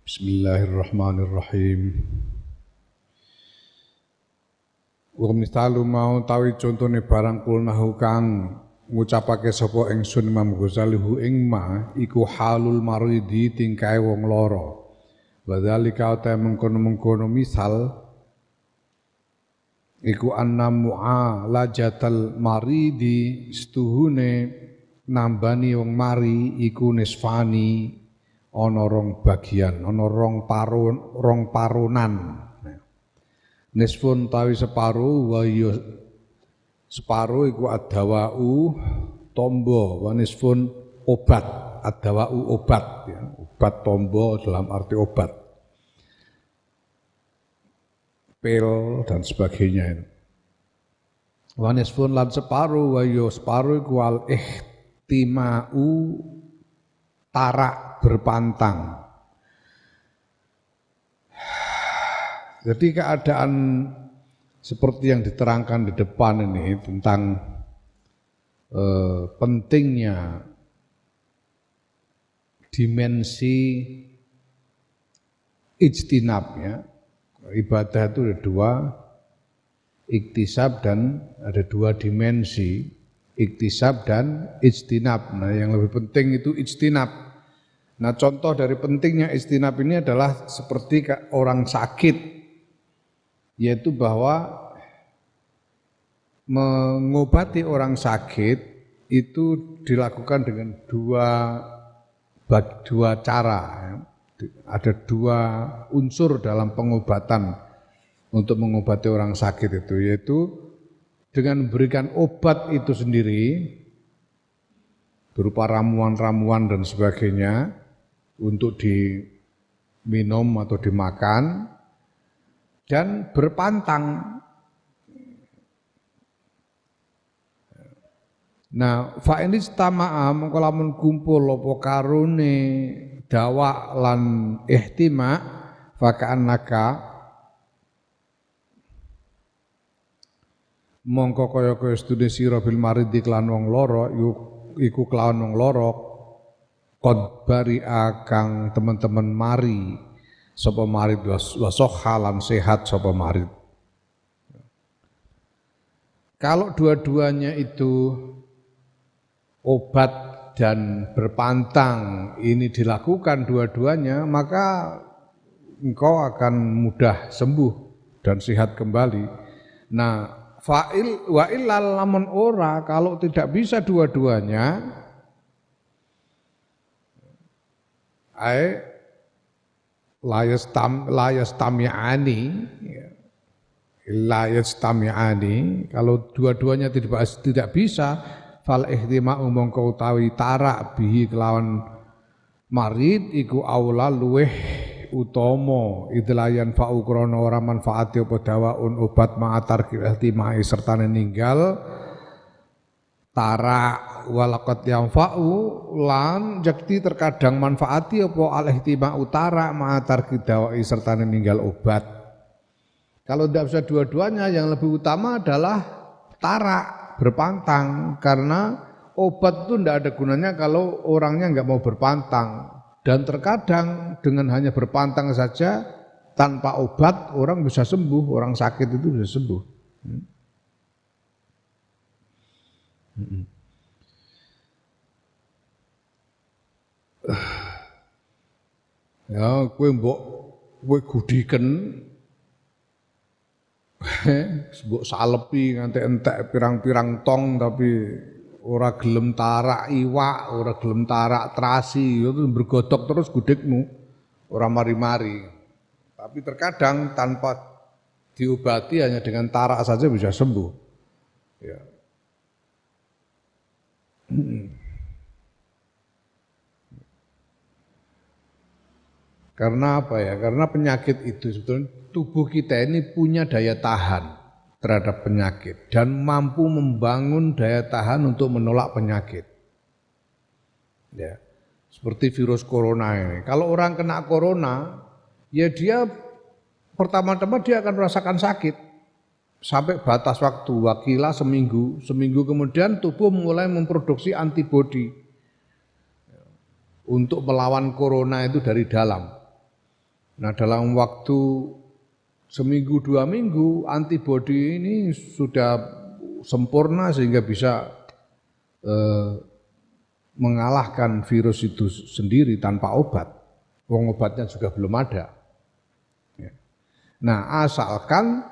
Bismillahirrahmanirrahim. Wa misalu mau tawi contone barang kulnahu kang ngucapake sapa ingsun Imam Ghazali hu ing ma iku halul maridi tingkae wong lara. Wa dzalika ta mengkono-mengkono misal iku anna mu'alajatal maridi setuhune nambani wong mari iku nisfani ana rong bagian, ana rong paronan. Nisfun tawi separo wa ya separo iku adawau tombo wa nisfun obat, adawau obat ya. Obat tombo dalam arti obat. Pil dan sebagainya. Wa nisfun lan separo wa ya separo iku al ihtimau tarak berpantang. Jadi keadaan seperti yang diterangkan di depan ini tentang pentingnya dimensi ijtinab ya. Ibadah itu ada dua, iktisab dan ada dua dimensi, iktisab dan ijtinab. Nah, yang lebih penting itu ijtinab. Nah, contoh dari pentingnya ijtinab ini adalah seperti orang sakit, yaitu bahwa mengobati orang sakit itu dilakukan dengan dua cara. Ada dua unsur dalam pengobatan untuk mengobati orang sakit itu, yaitu dengan memberikan obat itu sendiri berupa ramuan-ramuan dan sebagainya untuk diminum atau dimakan dan berpantang. Nah, fa in istama'a mengko lamun kumpul apa karone dawa lan ihtima fa ka'annaka mongko kaya-kaya studi sira bil maridi klan wong lara iku kelawan wong lara qad bari'a kang teman-teman mari sapa marid wasokha lan sehat sapa marid. Kalau dua-duanya itu obat dan berpantang ini dilakukan dua-duanya, maka engkau akan mudah sembuh dan sehat kembali. Nah, fa'il wa illal lamun ora, kalau tidak bisa dua-duanya la yastami'ani kalau dua-duanya tidak bisa fal ihtima'u mongko utawi tarak bihi kelawan marid iku aula luweh utama idlayan fa'u krana ora manfaati apa dawaun obat ma'atar ihtimai serta ninggal tarak walaqad yanfa'u lan jakti terkadang manfaati apa al-ihtima utara ma'atar kidawai serta ninggal obat. Kalau tidak bisa dua-duanya, yang lebih utama adalah tarak berpantang, karena obat itu tidak ada gunanya kalau orangnya nggak mau berpantang. Dan terkadang dengan hanya berpantang saja tanpa obat orang bisa sembuh, orang sakit itu bisa sembuh. Ya, kowe gudiken mbok salepi nganti entek pirang-pirang tong tapi ora gelem tarak iwak, ora gelem tarak terasi, itu bergodok terus gudikmu, ora mari-mari. Tapi terkadang tanpa diobati hanya dengan tarak saja bisa sembuh. Ya. Karena apa ya? Karena penyakit itu sebetulnya tubuh kita ini punya daya tahan terhadap penyakit dan mampu membangun daya tahan untuk menolak penyakit. Ya, seperti virus corona ini. Kalau orang kena corona, ya dia pertama-tama dia akan merasakan sakit sampai batas waktu wakilah seminggu kemudian tubuh mulai memproduksi antibodi untuk melawan corona itu dari dalam. Nah, dalam waktu seminggu 2 minggu antibodi ini sudah sempurna sehingga bisa mengalahkan virus itu sendiri tanpa obat. Wong obatnya juga belum ada. Ya. Nah, asalkan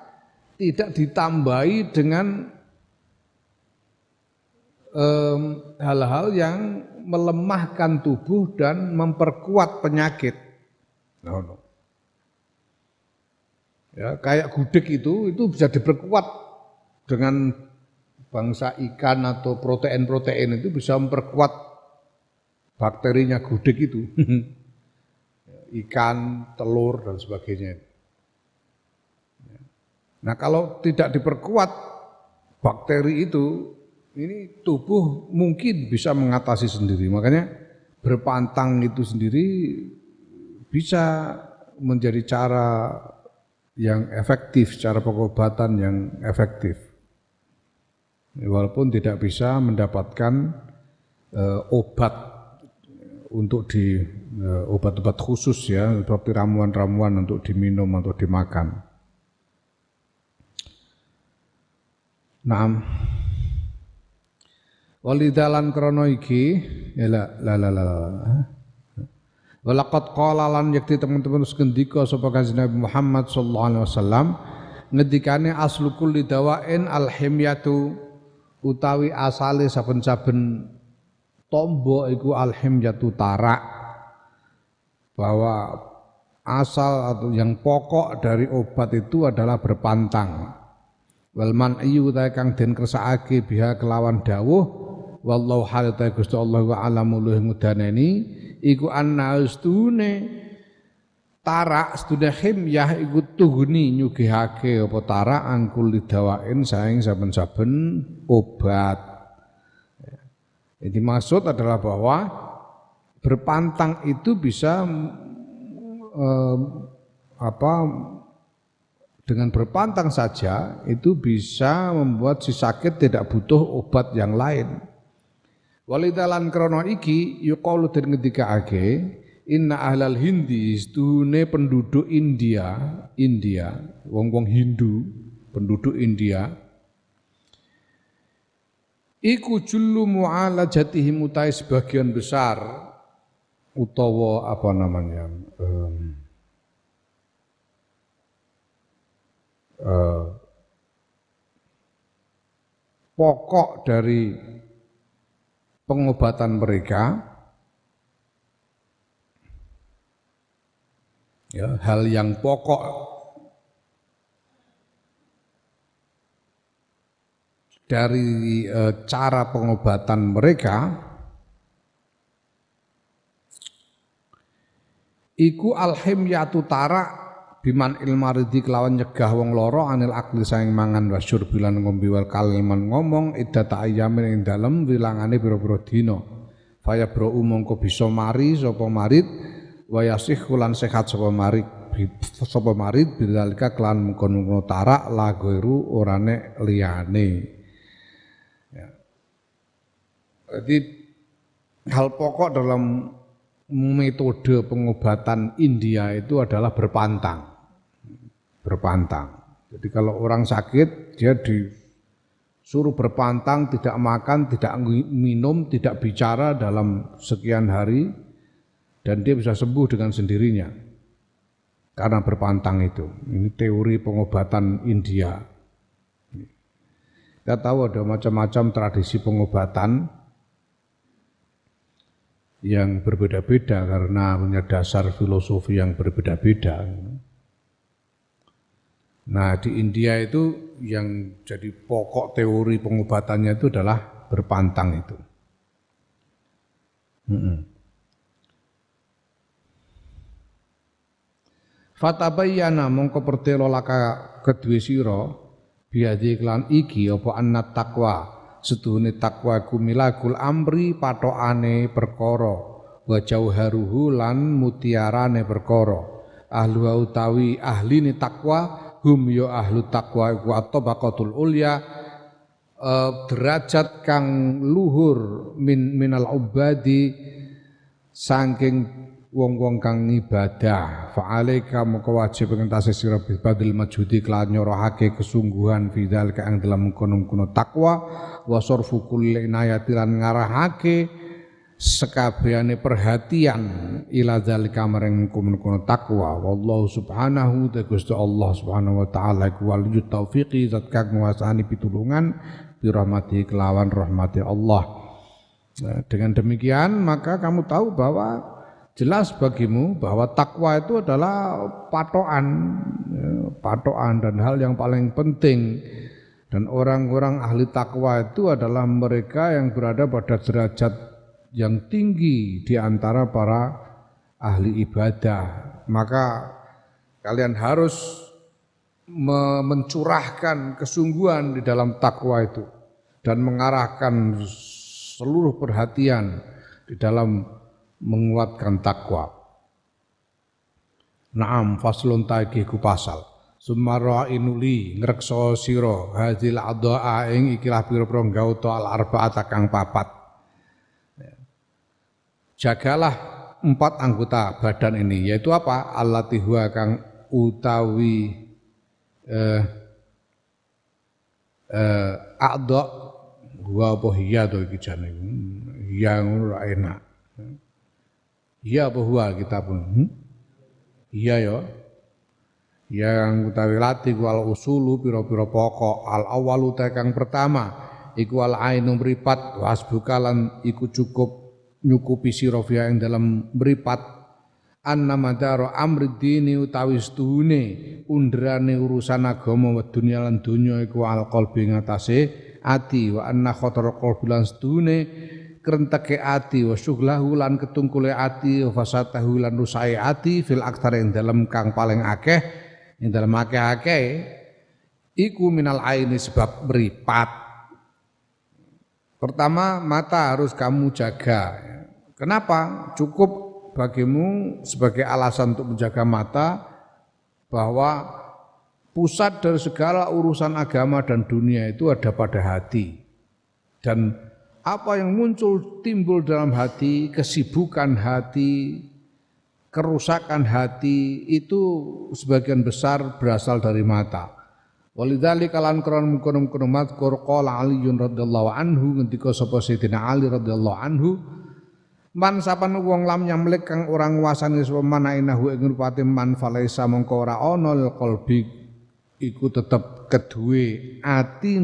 tidak ditambahi dengan hal-hal yang melemahkan tubuh dan memperkuat penyakit. No. Ya, kayak gudeg itu bisa diperkuat dengan bangsa ikan atau protein-protein itu bisa memperkuat bakterinya gudeg itu. Ikan, telur dan sebagainya. Nah, kalau tidak diperkuat bakteri itu, ini tubuh mungkin bisa mengatasi sendiri. Makanya berpantang itu sendiri bisa menjadi cara yang efektif, cara pengobatan yang efektif. Walaupun tidak bisa mendapatkan obat untuk di obat-obat khusus ya, seperti ramuan-ramuan untuk diminum atau dimakan. Naam. Walidalan krono iki walaqad qala lan yakti teman-teman sekendika sapa Kanjeng Nabi Muhammad sallallahu alaihi wasallam ngendikane aslu kulli dawain alhimyatu utawi asale saben-saben tombo iku alhimyatu tarak, bahwa asal atau yang pokok dari obat itu adalah berpantang. Wal man'iyu ta kang den kersakake biha kelawan dawuh wallahu halata Gusti Allah wa alamu luh ngudaneni iku anna ustune tarak stune himyah iku tuhuni nyugihake apa tarak angkul lidawain saing saben-saben obat. Jadi maksud adalah bahwa berpantang itu bisa dengan berpantang saja itu bisa membuat si sakit tidak butuh obat yang lain. Walidalan krono iki yuqalu den ngendikake inna ahlal hindi stune penduduk India wong-wong Hindu penduduk India iku jullu mu'alajatihim utai sebagian besar utawa apa namanya pokok dari pengobatan mereka ya, hal yang pokok dari cara pengobatan mereka iku alhimyatu tarak biman ilmaridi kelawan nyegah wong loro anil akli saing mangan wasyur bilan ngombe wal kaliman ngomong idata ayamin ing dalem wilangane pira-pira dina faya bro mongko bisa mari sapa marid wayasih kulan sehat sapa marid bidzalika kelan mengkono tarak lagoiru orane liyane ya. Jadi hal pokok dalam metode pengobatan India itu adalah berpantang. Jadi kalau orang sakit dia disuruh berpantang, tidak makan, tidak minum, tidak bicara dalam sekian hari dan dia bisa sembuh dengan sendirinya karena berpantang itu. Ini teori pengobatan India. Kita tahu ada macam-macam tradisi pengobatan yang berbeda-beda karena punya dasar filosofi yang berbeda-beda. Nah, di India itu yang jadi pokok teori pengobatannya itu adalah berpantang itu. Fatabayyana mongko pertelo laka kedue sira biadi iklan iki apa annat taqwa setuhune takwa iku milagul amri patokane perkara wa jauharuhu lan mutiarane perkara ahlu utawi ahline takwa hum ya ahlu taqwa iku at-tabaqatul ulya derajat kang luhur minal ubadi saking wong-wong kang ibadah fa alaika moko wajib ngentase sira badil majudi kelan nyorohake kesungguhan fidal kang dalam mengkono-mengkono takwa wa sarfu kulli inayati lan ngarahake sekabehane perhatian ila zalika marang mengkono takwa wallahu subhanahu ta Gusti Allah subhanahu wa taala iku waliyut taufiqi zat kang nguasani pitulungan bi rahmati kelawan rahmati Allah. Nah, dengan demikian maka kamu tahu bahwa jelas bagimu bahwa takwa itu adalah patokan dan hal yang paling penting, dan orang-orang ahli takwa itu adalah mereka yang berada pada derajat yang tinggi di antara para ahli ibadah. Maka kalian harus mencurahkan kesungguhan di dalam takwa itu dan mengarahkan seluruh perhatian di dalam menguatkan takwa. Naam faslun taiki ku pasal. Sumara inuli ngrekso sira hadil adhaa ing ikilah pira-pira gauta al arba'ata kang papat. Jagalah 4 anggota badan ini, yaitu apa? Allati huwa kang utawi a'dha huwa apa hiya to iki jane. Hiya ngono ra enak. Iya bahwa kita pun iya ya yang utawi lati wal usulu pira-pira pokok al awalu kang pertama iku al ainu mripat wasbukalan iku cukup nyukupi sira ing dalam mripat anna madara amri dini utawi stuhune undrane urusan agama wa dunya lan donya iku al qalbi ngatasé ati wa anna khatara qalbi lan stuhune krenteke ati wa syughlahu lan ketungkule ati wa fasatahu lan rusae ati fil aktsar ing dalem kang paling akeh ing dalem akeh-akeh iku minal aini sebab meripat. Pertama mata harus kamu jaga. Kenapa? Cukup bagimu sebagai alasan untuk menjaga mata bahwa pusat dari segala urusan agama dan dunia itu ada pada hati. Dan apa yang muncul timbul dalam hati, kesibukan hati, kerusakan hati itu sebagian besar berasal dari mata. Walidzalika lan krono mungkon mazkur qala Aliyun radhiyallahu anhu ngendika sapa Sayyidina Ali radhiyallahu anhu man sapan wong lam nyamlik kang ora nguasani sapa manainahu ing rupate man falaisa mongko ora ana qalbi iku tetep keduwe ati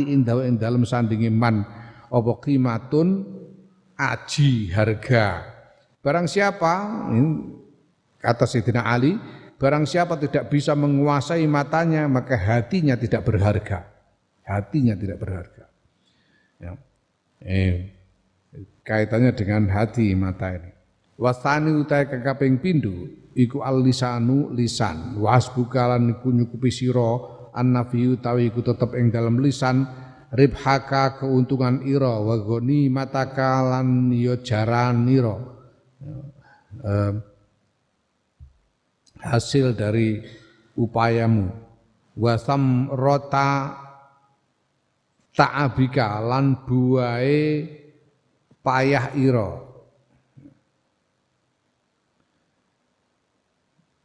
indawa ing dalem sandinge man apa qimatun aji harga. Barang siapa kata Sayyidina Ali, barang siapa tidak bisa menguasai matanya maka hatinya tidak berharga. Hatinya tidak berharga. Ya. Kaitannya dengan hati mata ini. Wasani utai kaping pindho iku al lisanu lisan. Wasbukalan iku nyukupi sira annafi utawi iku tetep ing dalam lisan ribhaka keuntungan ira wa goni mataka lan ya jaran ira hasil dari upayamu wa samrata ta'abika lan buahe payah ira.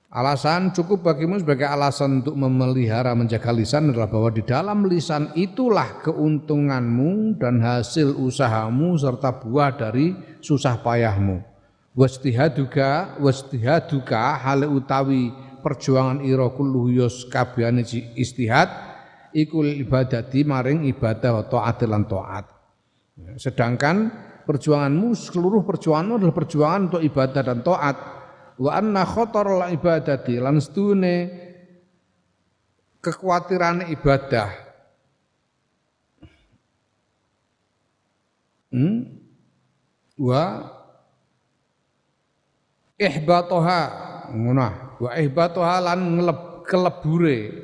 Alasan cukup bagimu sebagai alasan untuk memelihara menjaga lisan adalah bahwa di dalam lisan itulah keuntunganmu dan hasil usahamu serta buah dari susah payahmu. Wastihaduka hale utawi perjuangan ira kullu yus kabehane istihad iku ibadati maring ibadah taat lan taat. Sedangkan perjuanganmu seluruh perjuanganmu adalah perjuangan untuk ibadah dan taat. Wa anna khatarul ibadati lan stune kekhawatiran ibadah wa ihbatoha ngono wa ihbatoha lan kelebure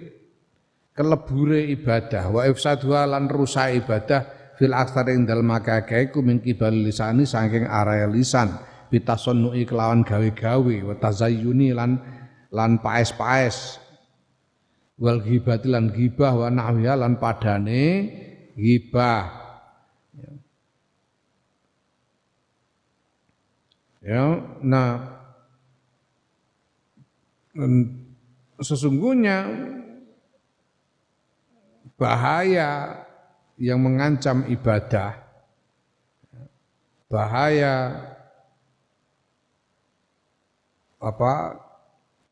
ibadah wa ifsaduha lan rusak ibadah fil aksar ing dalem akeh-akeh ku min kibal lisani saking area lisan bitasonnu'i kelawan gawe-gawe wa tazayyuni lan paes-paes wal ghibati lan ghibah wa nahwiha lan padane ghibah Ya, nah sesungguhnya bahaya yang mengancam ibadah, bahaya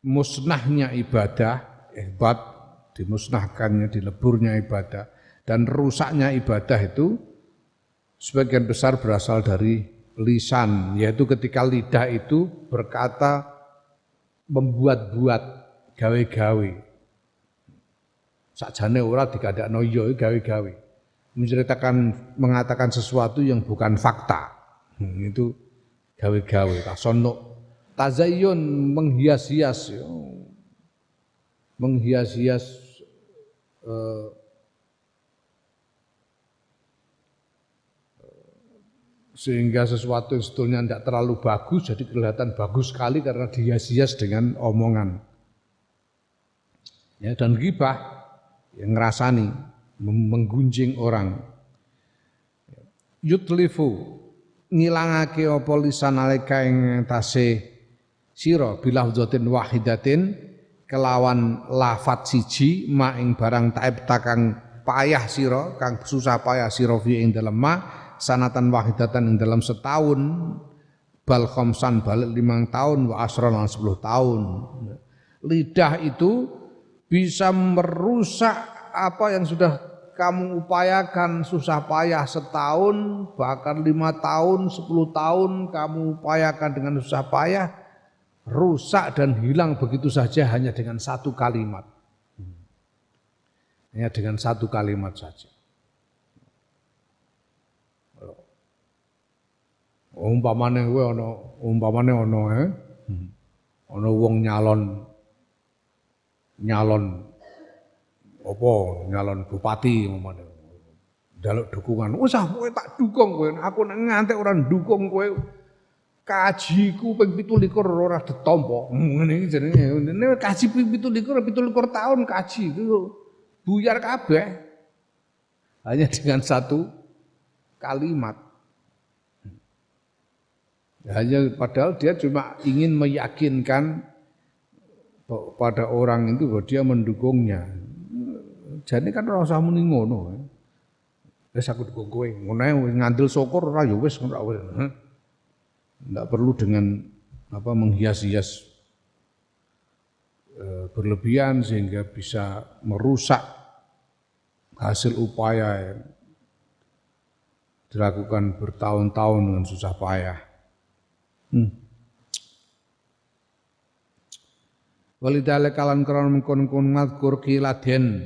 musnahnya ibadah, dimusnahkannya, dileburnya ibadah, dan rusaknya ibadah itu sebagian besar berasal dari lisan, yaitu ketika lidah itu berkata, membuat-buat, gawe-gawe. Sakjane ora dikandakno ya gawe-gawe. Mengatakan sesuatu yang bukan fakta. Itu gawe-gawe, tasonuk. Tazayyun, menghias-hias. Menghias-hias sehingga sesuatu yang sebetulnya tidak terlalu bagus jadi kelihatan bagus sekali karena dihias-hias dengan omongan. Ya, dan ghibah yang ngerasani, menggunjing orang. Yutlifu, ngilangake apa lisan alika ing tase sira bilafdzatin wahidatin kelawan lafat siji ma ing barang taib takang payah sira kang susah payah sira fi ing dalem ma sanatan wahidatan ing dalam setahun bal khamsan balik 5 tahun wa asran 10 tahun. Lidah itu bisa merusak apa yang sudah kamu upayakan susah payah setahun, bahkan 5 tahun, 10 tahun kamu upayakan dengan susah payah, rusak dan hilang begitu saja hanya dengan satu kalimat. Hanya dengan satu kalimat saja. Umpamane kowe ana wong nyalon bupati umpamane njaluk dukungan. Usah kowe tak dukung kowe, aku nek ngantek ora ndukung kowe kajiku ping 17 ora ditampa. Ngene iki jenenge kaji ping 17 tahun kaji itu buyar kabeh. Hanya dengan satu kalimat. Hanya padahal dia cuma ingin meyakinkan pada orang itu bahwa dia mendukungnya. Jadi kan ora usah muni ngono. Wis aku dukung kowe, ngono ngandel syukur ora ya wis ora wis. Enggak perlu dengan menghias-hias berlebihan sehingga bisa merusak hasil upaya yang dilakukan bertahun-tahun dengan susah payah. Walidale kalan krono mengkon-kon ngadkur kiladen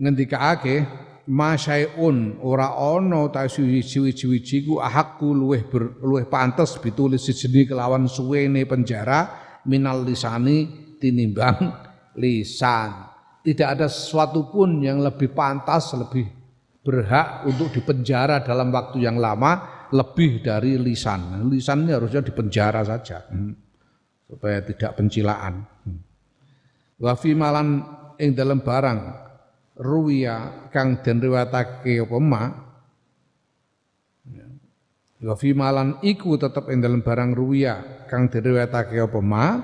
ngendikaake masyaiun ora ana ta suwi-suwi ku ahakku luweh pantes ditulis sejeni kelawan suwene penjara minal lisani tinimbang lisan. Tidak ada sesuatu pun yang lebih pantas, lebih berhak untuk dipenjara dalam waktu yang lama lebih dari lisan. Lisan ini harusnya dipenjara saja supaya tidak pencilaan. Wa fi malan ing dalam barang ruwiya kang den riwayatake apa ma. Wa fi malan iku tetep ing dalam barang ruwiya kang den riwayatake apa ma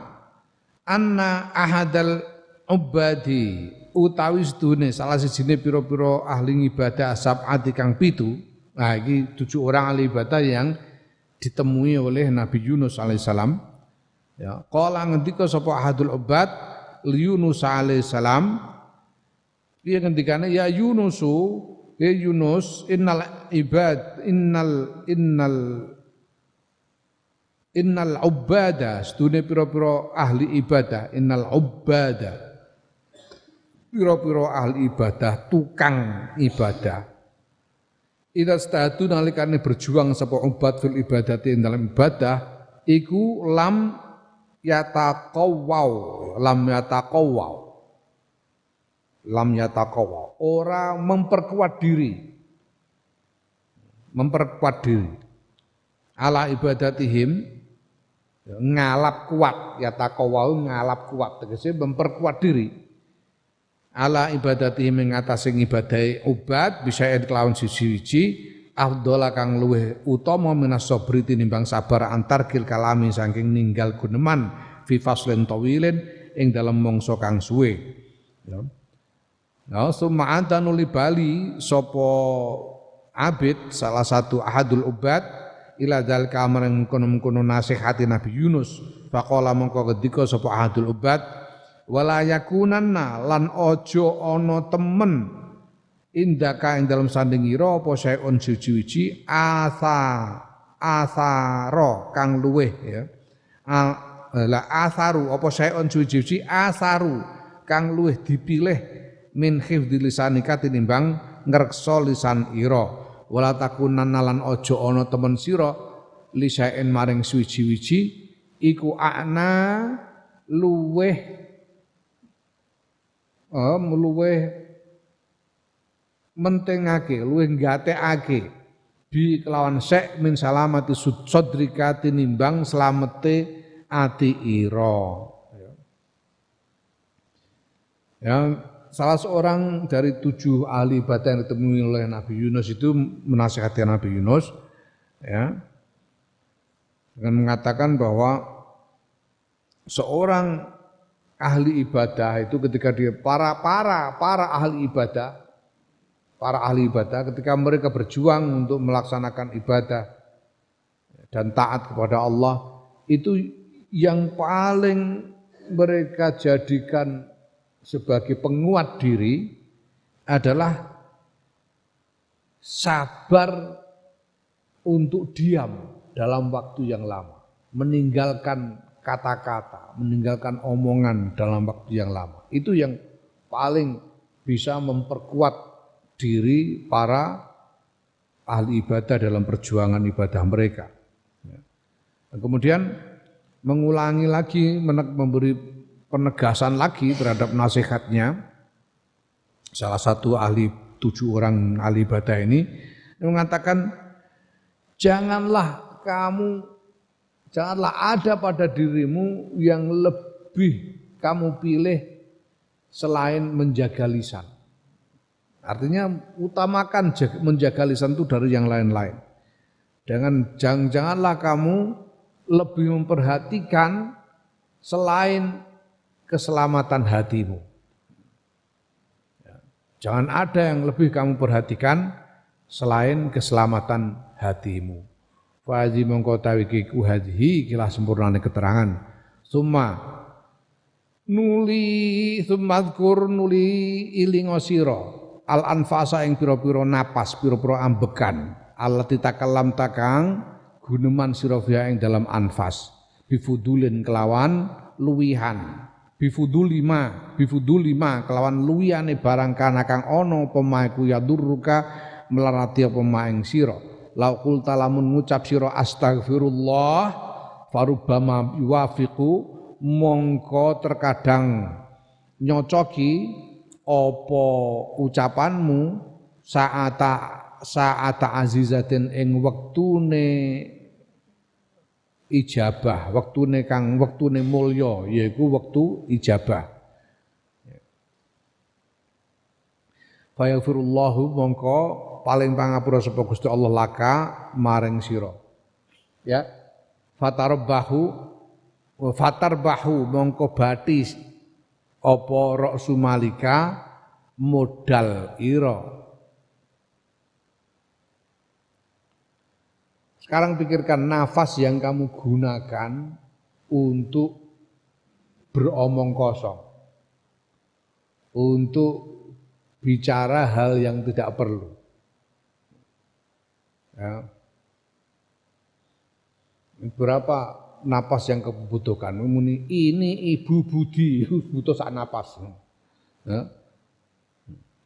anna ahadal ubadi utawi sedune salah sijine pira-pira ahli ibadah sab'ati kang 7. Nah, ini 7 orang ahli ibadah yang ditemui oleh Nabi Yunus alaihissalam. Ya, qala ngendika sapa ahadul ubad li Yunus alaihissalam. Dia ngendikane ya Yunusu, ya Yunus innal ubada sedune pira-pira ahli ibadah, innal ubada pira-pira ahli ibadah, tukang ibadah. Ida statu nalikane berjuang sapa ubad fil ibadati dalam ibadah iku lam yataqawwau ora memperkuat diri ala ibadatihim ngalap kuat yataqawwau ngalap kuat tegese memperkuat diri ala ibadati mengatasi ibadai ubad bisa kelawan siji-siji afdhala kang luweh utama minas sabri tinimbang sabar antar kil kalami saking ninggal guneman fi faslin tawilin ing dalem mangsa kang suwe ya. Nah, summa anta nuli bali sapa abid salah satu ahadul ubad ila dzalika amrun kono nasihati Nabi Yunus faqala mongko ngendika sapa ahadul ubad wala yakunanna lan aja ana temen indaka ing dalam sandingira apa sayun suci-suci asaro kang luweh ya la asaru apa sayun suci-suci asaru kang luweh dipilih min hifdzi lisanika tinimbang ngreksa lisan ira wala takunanna lan aja ana temen sira lisaen maring suci-suci iku ana luweh mentingake luwih nggatekake bi kelawan sek min salamati sudrika tinimbang slamete ati ira ya salah seorang dari 7 ahli ibadah yang ditemui oleh Nabi Yunus itu menasihati Nabi Yunus ya dengan mengatakan bahwa seorang ahli ibadah itu ketika dia para ahli ibadah ketika mereka berjuang untuk melaksanakan ibadah dan taat kepada Allah itu yang paling mereka jadikan sebagai penguat diri adalah sabar untuk diam dalam waktu yang lama, meninggalkan kata-kata, meninggalkan omongan dalam waktu yang lama. Itu yang paling bisa memperkuat diri para ahli ibadah dalam perjuangan ibadah mereka. Dan kemudian mengulangi lagi, memberi penegasan lagi terhadap nasihatnya. Salah satu ahli 7 orang ahli ibadah ini mengatakan, janganlah ada pada dirimu yang lebih kamu pilih selain menjaga lisan. Artinya utamakan menjaga lisan itu dari yang lain-lain. Janganlah kamu lebih memperhatikan selain keselamatan hatimu. Jangan ada yang lebih kamu perhatikan selain keselamatan hatimu. Fa'adhi mongko tawiki ku hadhi kilah sempurnane keterangan. Sumadzkur nuli ilingo sira al-anfasa ing pira-pira napas, pira-pira ambekan. Allati takallam takang guneman sira fiha ing dalam anfas. Bifudulin kelawan luwihan. Bifudulima kelawan luwihane barang kana kang ana apa maeku yadurruka melarati apa maing sira. Laukul talamun ngucap sira astagfirullah farubama yuwafiqu mongko terkadang nyocoki apa ucapanmu saata azizatin ing wektune ijabah, wektune mulya yaiku wektu ijabah. Fayaghfirullahu mongko paling pangapura sapa Gusti Allah laka maring sira. Ya. Fatarbahu mongko batis apa ra'su malika modal ira. Sekarang pikirkan nafas yang kamu gunakan untuk beromong kosong. Untuk bicara hal yang tidak perlu. Ya. Berapa napas yang kamu butuhkan? Ini Ibu Budi butuh sak napas. Ya.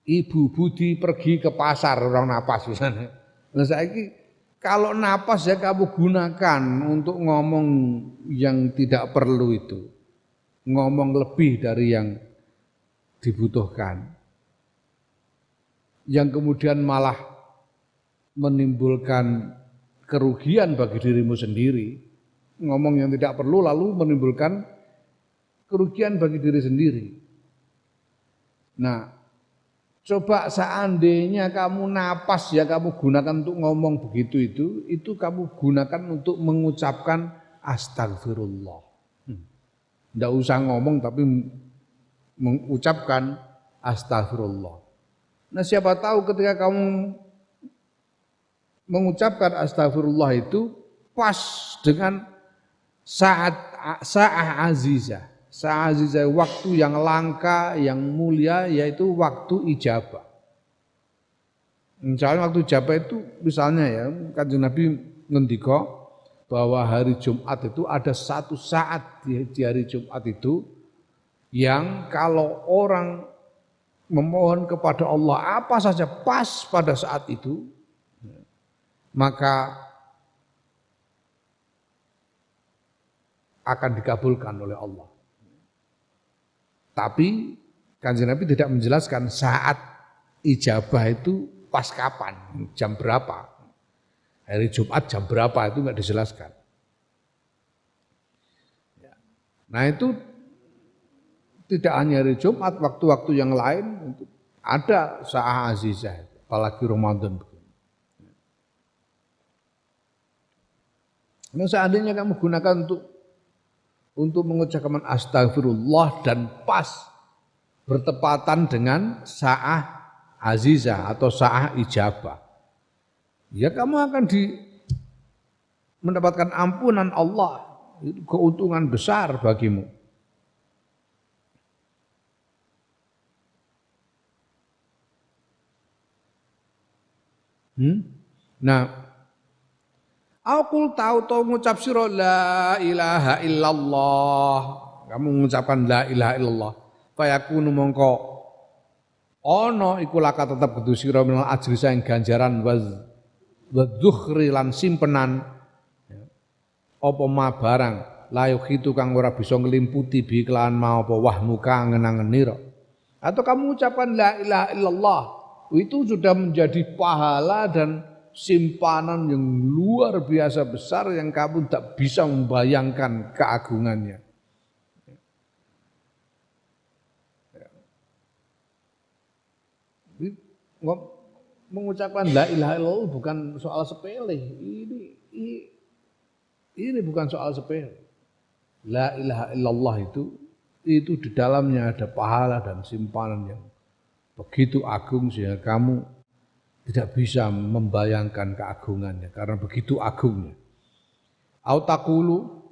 Ibu Budi pergi ke pasar orang napas misalnya. Nah saiki kalau napas yang kamu gunakan untuk ngomong yang tidak perlu itu, ngomong lebih dari yang dibutuhkan. Yang kemudian malah menimbulkan kerugian bagi dirimu sendiri, ngomong yang tidak perlu lalu menimbulkan kerugian bagi diri sendiri. Nah, Coba seandainya kamu napas ya kamu gunakan untuk ngomong begitu itu kamu gunakan untuk mengucapkan astagfirullah. Nggak usah ngomong tapi mengucapkan astagfirullah. Nah siapa tahu ketika kamu mengucapkan astagfirullah itu pas dengan sa'ah azizah. Sa'ah azizah waktu yang langka, yang mulia yaitu waktu ijabah. Misalnya waktu ijabah itu misalnya ya Kanjeng Nabi ngendika bahwa hari Jumat itu ada satu saat di hari Jumat itu yang kalau orang memohon kepada Allah apa saja pas pada saat itu maka akan dikabulkan oleh Allah. Tapi Kanjeng Nabi tidak menjelaskan saat ijabah itu pas kapan, jam berapa. Hari Jumat jam berapa itu enggak dijelaskan. Nah itu tidak hanya hari Jumat, waktu-waktu yang lain ada sa'ah azizah, apalagi Ramadan. Nah seandainya kamu gunakan untuk mengucapkan astagfirullah dan pas bertepatan dengan sa'ah azizah atau sa'ah ijabah. Ya kamu akan mendapatkan ampunan Allah, itu keuntungan besar bagimu. Nah, aku tahu ngucap sira la ilaha illallah. Kamu mengucapkan la ilaha illallah. Fayakunu mongko ana iku laka tetep kudu sira minal ajri saing ganjaran wa dzukhri lan simpenan apa ma barang layuk itu kang ora bisa nglimputi bi kelawan mau apa wahmuka ngenangenira. Atau kamu ucapkan la ilaha illallah, itu sudah menjadi pahala dan simpanan yang luar biasa besar yang kamu tak bisa membayangkan keagungannya. Mengucapkan la ilaha illallah bukan soal sepele. Ini bukan soal sepele. La ilaha illallah itu di dalamnya ada pahala dan simpanan yang begitu agung sehingga kamu tidak bisa membayangkan keagungannya karena begitu agungnya. Au taqulu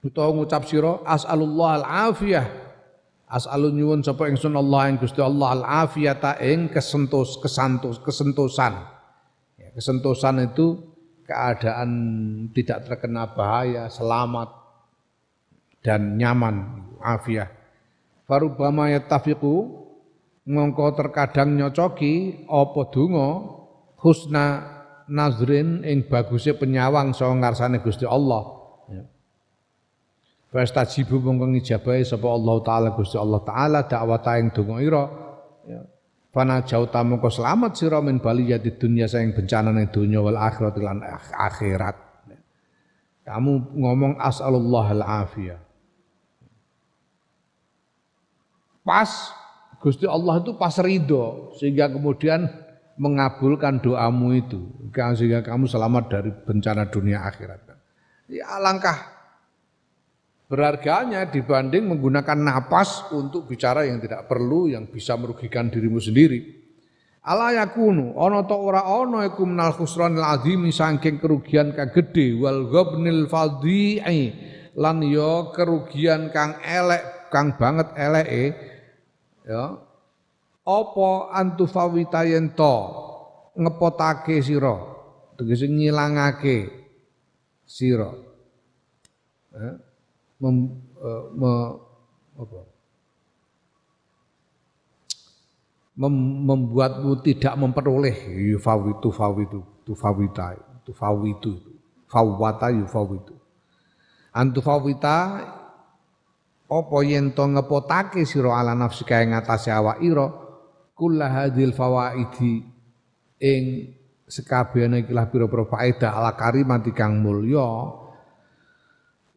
utawa ngucap sira as'alullah al-afiyah. As'alun nyuwun sapa ingsun Allah ing Gusti Allah al-afiyata ing kesentosan. Ya, kesentosan itu keadaan tidak terkena bahaya, selamat dan nyaman, afiyah. Farubama yattafiqu mongko terkadang nyocoki apa donga husna nazrin ing baguse penyawang saka ngarsane Gusti Allah ya. Fastajibu mongko ngijabahi sapa Allah taala Gusti Allah taala dakwata ing donga ira ya. Fana jauta mongko selamat sira min baliyati dunya saing bencanane dunya wal akhirat lan akhirat. Kamu ngomong as'alullahal afiyah. Pas Gusti Allah itu pas ridho sehingga kemudian mengabulkan doamu itu sehingga kamu selamat dari bencana dunia akhirat. Ya alangkah berharganya dibanding menggunakan napas untuk bicara yang tidak perlu yang bisa merugikan dirimu sendiri. Ala yakunu ana ta ora ana iku minal khusranil azim saking kerugian kang gedhe wal ghabnil fadhi'i lan ya kerugian kang elek kang banget eleke ya apa antufawita yen to ngepotake sira tegese ngilangake sira membuatmu tidak memperoleh tufawita fawwata yufawitu antufawita apa yen to ngepotake sira ala nafsi kae ngatasé awak ira kullahadil fawaidi ing sekabehane ikilah pira-pira faedah ala karimati kang mulya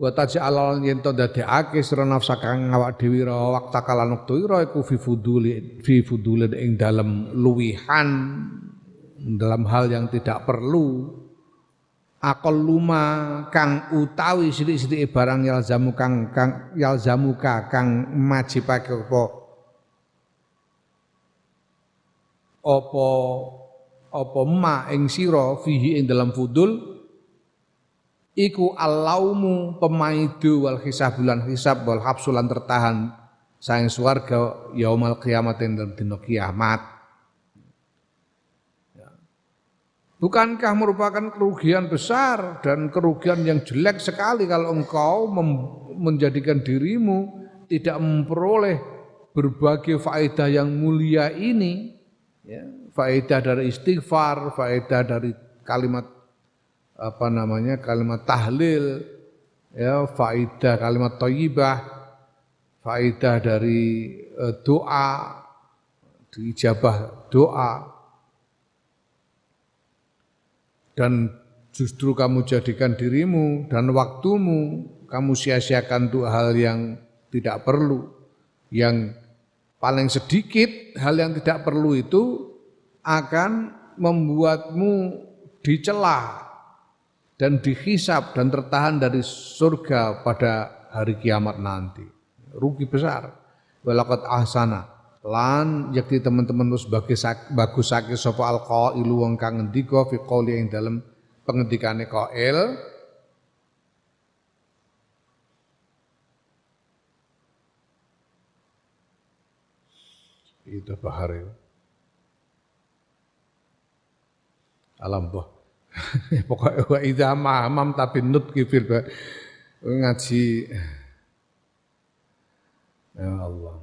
wa taj'al yen to dadekake sira nafsa kang awak dhewe ira waktu kalan wektu ira iku fi fuduli ing dalem luwihan dalam hal yang tidak perlu akal luma kang utawi sithik-sithike barang yalzamuka kang majibake apa ma ing sira fihi ing dalam fudul iku allaumu pemaidu wal hisab bulan hisab wal habsulan tertahan saing swarga yaumal kiamat ing dina kiamat. Bukankah merupakan kerugian besar dan kerugian yang jelek sekali kalau engkau menjadikan dirimu tidak memperoleh berbagai faedah yang mulia ini, ya, faedah dari istighfar, faedah dari kalimat kalimat tahlil, ya, faedah kalimat thayyibah, faedah dari doa, diijabah doa. Dan justru kamu jadikan dirimu dan waktumu kamu sia-siakan untuk hal yang tidak perlu, yang paling sedikit hal yang tidak perlu itu akan membuatmu dicela dan dihisab dan tertahan dari surga pada hari kiamat nanti. Rugi besar. Walaqad ahsana lan yakti teman-teman wis bagusake sapa alqailu wong kang ngendika fi qouli ing dalem pengendikane qail itu bahare alam boh pokoknya wa idza ma'amam tabinut kifil ngaji ya Allah.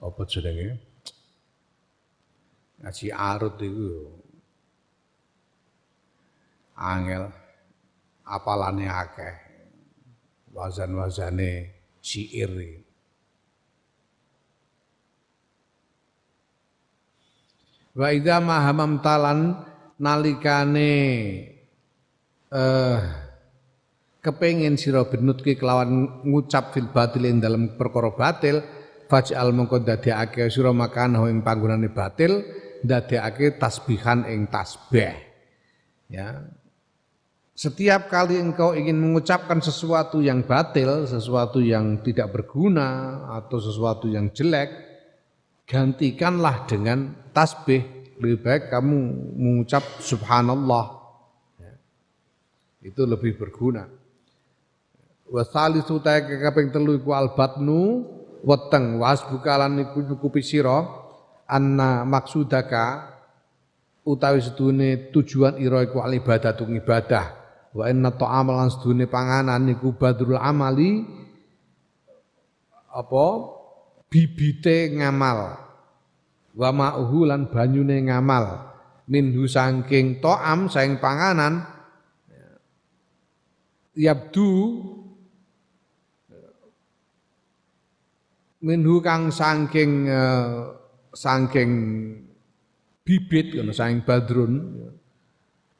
Apa jenenge? Ngaji arut iku angel apalane akeh. Wazan-wazane syair. Wa idza mahamam talan nalikane kepengin sira benutke kelawan ngucap fil batil ing dalem perkara batil faj'al mongko dadekake sira makan ing panggonane batil dadekake tasbihan ing tasbih. Ya. Setiap kali engkau ingin mengucapkan sesuatu yang batil, sesuatu yang tidak berguna atau sesuatu yang jelek, gantikanlah dengan tasbih. Lebih baik kamu mengucap subhanallah. Ya. Itu lebih berguna. Wa salisu ta kaping 3 iku albatnu weteng wasbukalan iku nyukupi sira anna maksudaka utawi sedune tujuan ira iku ibadatu ibadah wa inna ta'amal lan sedune panganan iku badrul amali apa bibite ngamal wa ma'uhu lan banyune ngamal minhu saking ta'am saking panganan yabdu minhu kang saking bibit kana saking badrun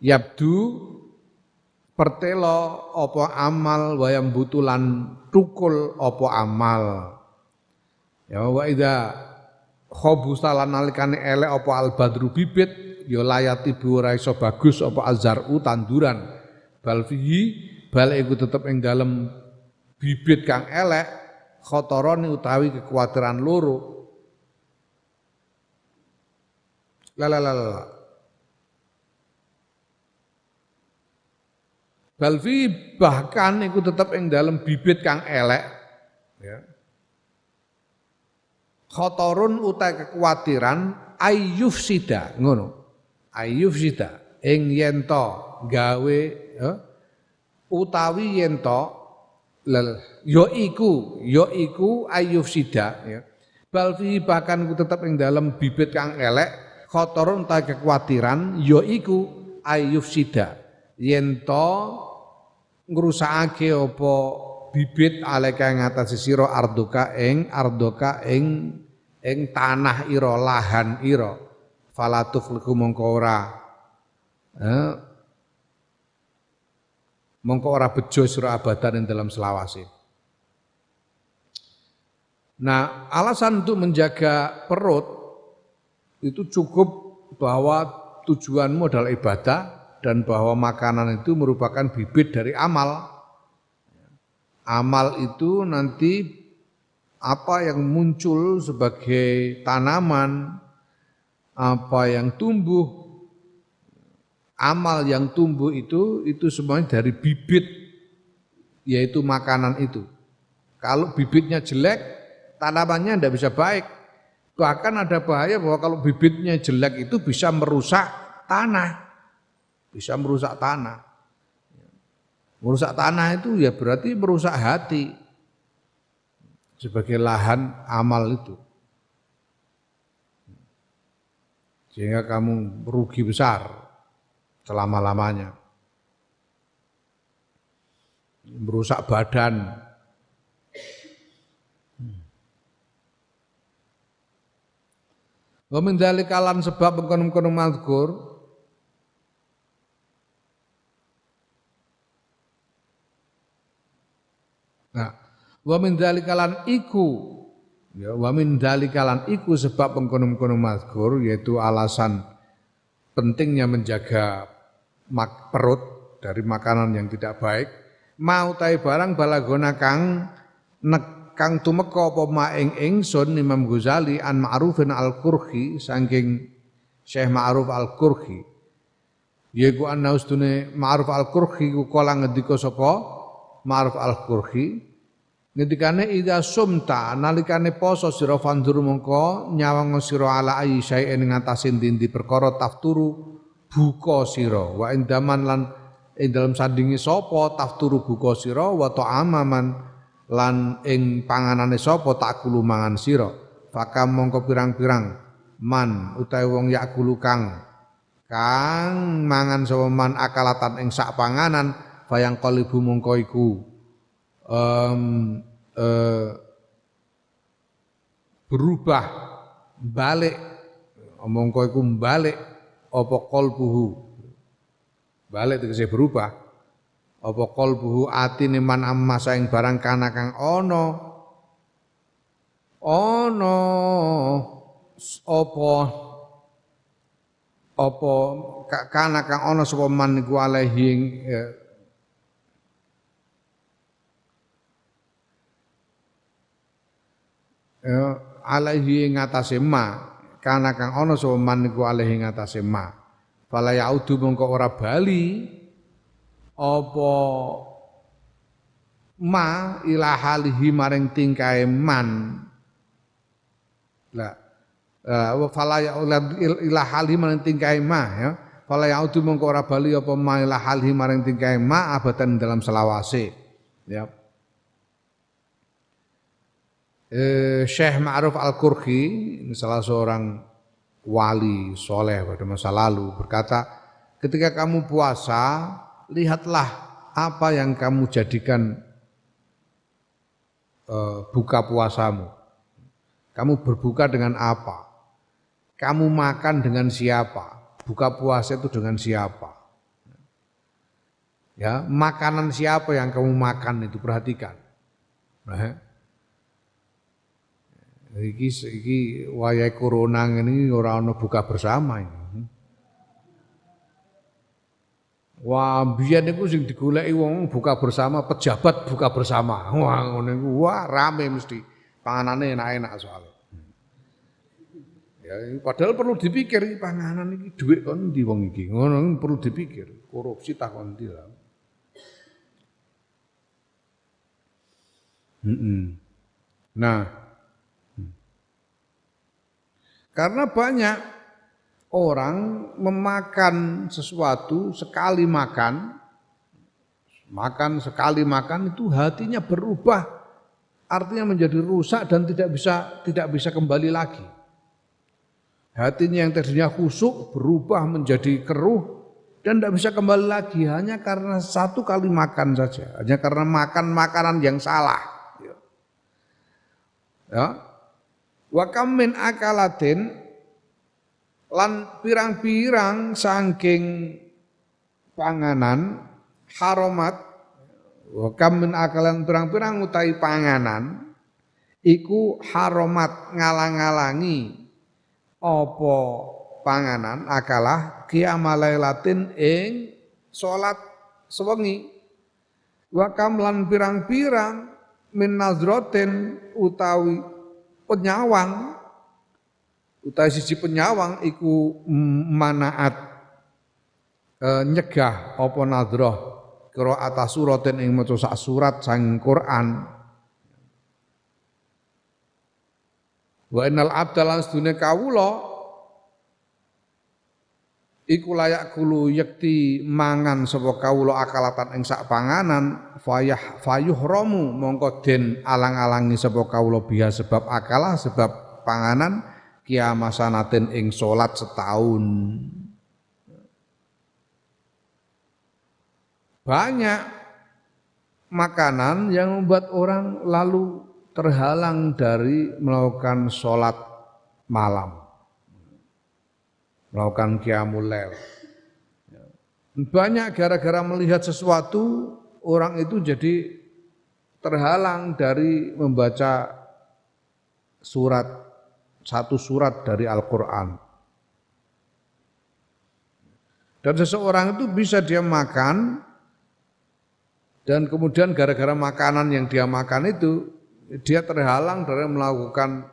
yabdu pertelo apa amal wayam butulan tukul apa amal ya wa idza khabusalan nalikane elek apa al badru bibit ya layati ora iso bagus apa azzaru tanduran bal fihi bal iku tetep ing dalem bibit kang elek khotorone utawi kekhawatiran loro. Balfi bahkan iku tetep ing dalam bibit kang elek ya. Khotorun utawi kekhawatiran ayyufsida ngono. Ayyufsida ing yen to gawe ya, utawi yen to yo iku ayyufsida ya. Balfi bahkan ku tetep ing dalam bibit kang elek khotorun ta kekhawatiran yo iku ayyufsida yen to ngrusakake apa bibit aleka ing atase sira ardoka ing tanah ira lahan ira falatuf liku mongko mongko ora bejo sira abadan ing dalam selawase. Nah, alasan untuk menjaga perut itu cukup bahwa tujuanmu adalah ibadah dan bahwa makanan itu merupakan bibit dari amal. Amal itu nanti apa yang muncul sebagai tanaman, apa yang tumbuh, amal yang tumbuh itu semuanya dari bibit, yaitu makanan itu. Kalau bibitnya jelek, tanamannya tidak bisa baik. Bahkan ada bahaya bahwa kalau bibitnya jelek itu bisa merusak tanah. Bisa merusak tanah. Merusak tanah itu ya berarti merusak hati sebagai lahan amal itu. Sehingga kamu rugi besar selama-lamanya. Merusak badan. Wa min dzalika lan sebab mengkono-mengkono mazkur nah, wa min dzalika lan iku ya wa min dzalika lan iku sebab mengkono-mengkono mazkur yaitu alasan pentingnya menjaga perut dari makanan yang tidak baik mau tahe barang balagona kang tumeka apa ma ing ingsun Imam Ghazali an Ma'rufin al-Qurhi saking Syekh Ma'ruf al-Qurhi yaiku ana ustune Ma'ruf al-Qurhi ku kala ngendika sapa Ma'ruf al-Qurhi ngendikane idza sumta nalikane poso sira fandur mongko nyawang sira ala ayyai ing ngatasé ndi perkara tafturu buka sira wa indaman lan ing dalem sandinge sapa tafturu buka sira wa ta'amaman lan ing panganane sapa takulu mangan sira fakam mongko pirang-pirang man utawi wong yakulu kang mangan sapa man akalatan ing sak panganan bayang qalibu mongko iku berubah balik mongko iku balik apa qalbuhu balik tegese berubah apa qalbuhu atine man amma saing barang kana kang ana apa kana kang ana sapa man iku alaihi alaihi ngatasé ma kana kang ana sapa man iku alaihi ngatasé ma fala yaudu mongko ora bali apa ma ila halihi maring tingkae man la fala ila halihi maring tingkae ma ya fala yaudu mongko ora bali apa ma ila halihi maring tingkae ma abadan dalam selawase ya Syekh Ma'ruf al-Qurhi, salah seorang wali soleh pada masa lalu, berkata, ketika kamu puasa, lihatlah apa yang kamu jadikan buka puasamu. Kamu berbuka dengan apa? Kamu makan dengan siapa? Buka puasa itu dengan siapa? Ya, makanan siapa yang kamu makan itu perhatikan. Nah, iki wayahe corona ini ora ana buka bersama ini. Wah, biyen niku sing digoleki wong buka bersama, pejabat buka bersama. Wah, ngono niku wah rame mesti. Panganane enak-enak soalnya. Ya, padahal perlu dipikir iki panganan iki dhuwit kon ndi wong iki. Ngono perlu dipikir. Korupsi tak kon ndi lah. Nah, karena banyak orang memakan sesuatu sekali makan sekali makan itu hatinya berubah, artinya menjadi rusak dan tidak bisa kembali lagi. Hatinya yang tadinya khusyuk berubah menjadi keruh dan tidak bisa kembali lagi hanya karena satu kali makan saja, hanya karena makan makanan yang salah. Ya. Wa kam min akalatin lan pirang-pirang saking panganan haramat Wa kam min akalan pirang-pirang utahi panganan iku haramat ngalang-alangi apa panganan akalah qiyamalailatin ing salat sewengi. Wa kam lan pirang-pirang min nazratin utawi penyawang utawi siji penyawang iku manaat nyegah apa nadhrah qira'ata suratin ing maca sak surat sang Quran. Wa innal abda lan sedune kawula iku layak kulu yekti mangan sapa kawula akalatan ing sak panganan fayuhramu mongko den alang-alangi sapa kawula biha sebab akalah sebab panganan kiamasanatin ing salat setahun. Banyak makanan yang membuat orang lalu terhalang dari melakukan sholat malam, melakukan qiyamul lail. Banyak gara-gara melihat sesuatu, orang itu jadi terhalang dari membaca satu surat dari Al-Quran. Dan seseorang itu bisa dia makan, dan kemudian gara-gara makanan yang dia makan itu, dia terhalang dari melakukan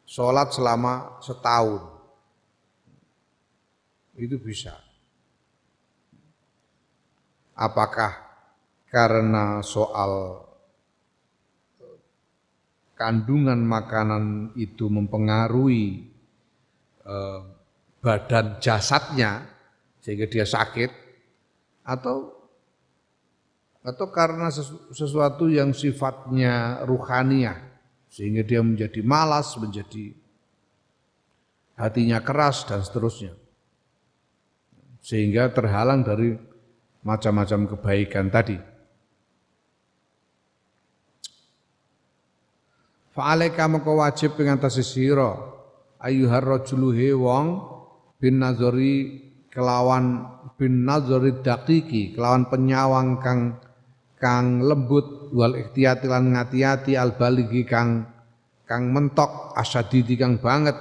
sholat selama setahun. Itu bisa. Apakah karena soal kandungan makanan itu mempengaruhi badan jasadnya sehingga dia sakit, atau karena sesuatu yang sifatnya ruhaniyah sehingga dia menjadi malas, menjadi hatinya keras dan seterusnya, sehingga terhalang dari macam-macam kebaikan tadi. Fa'alaika maka wajib ing atase sira ayyuhar rajulu he wong bin nazari kelawan bin nazari daqiqi kelawan penyawang kang lembut wal ikhtiyati lan ngati-ati al baligi kang mentok asadidi kang banget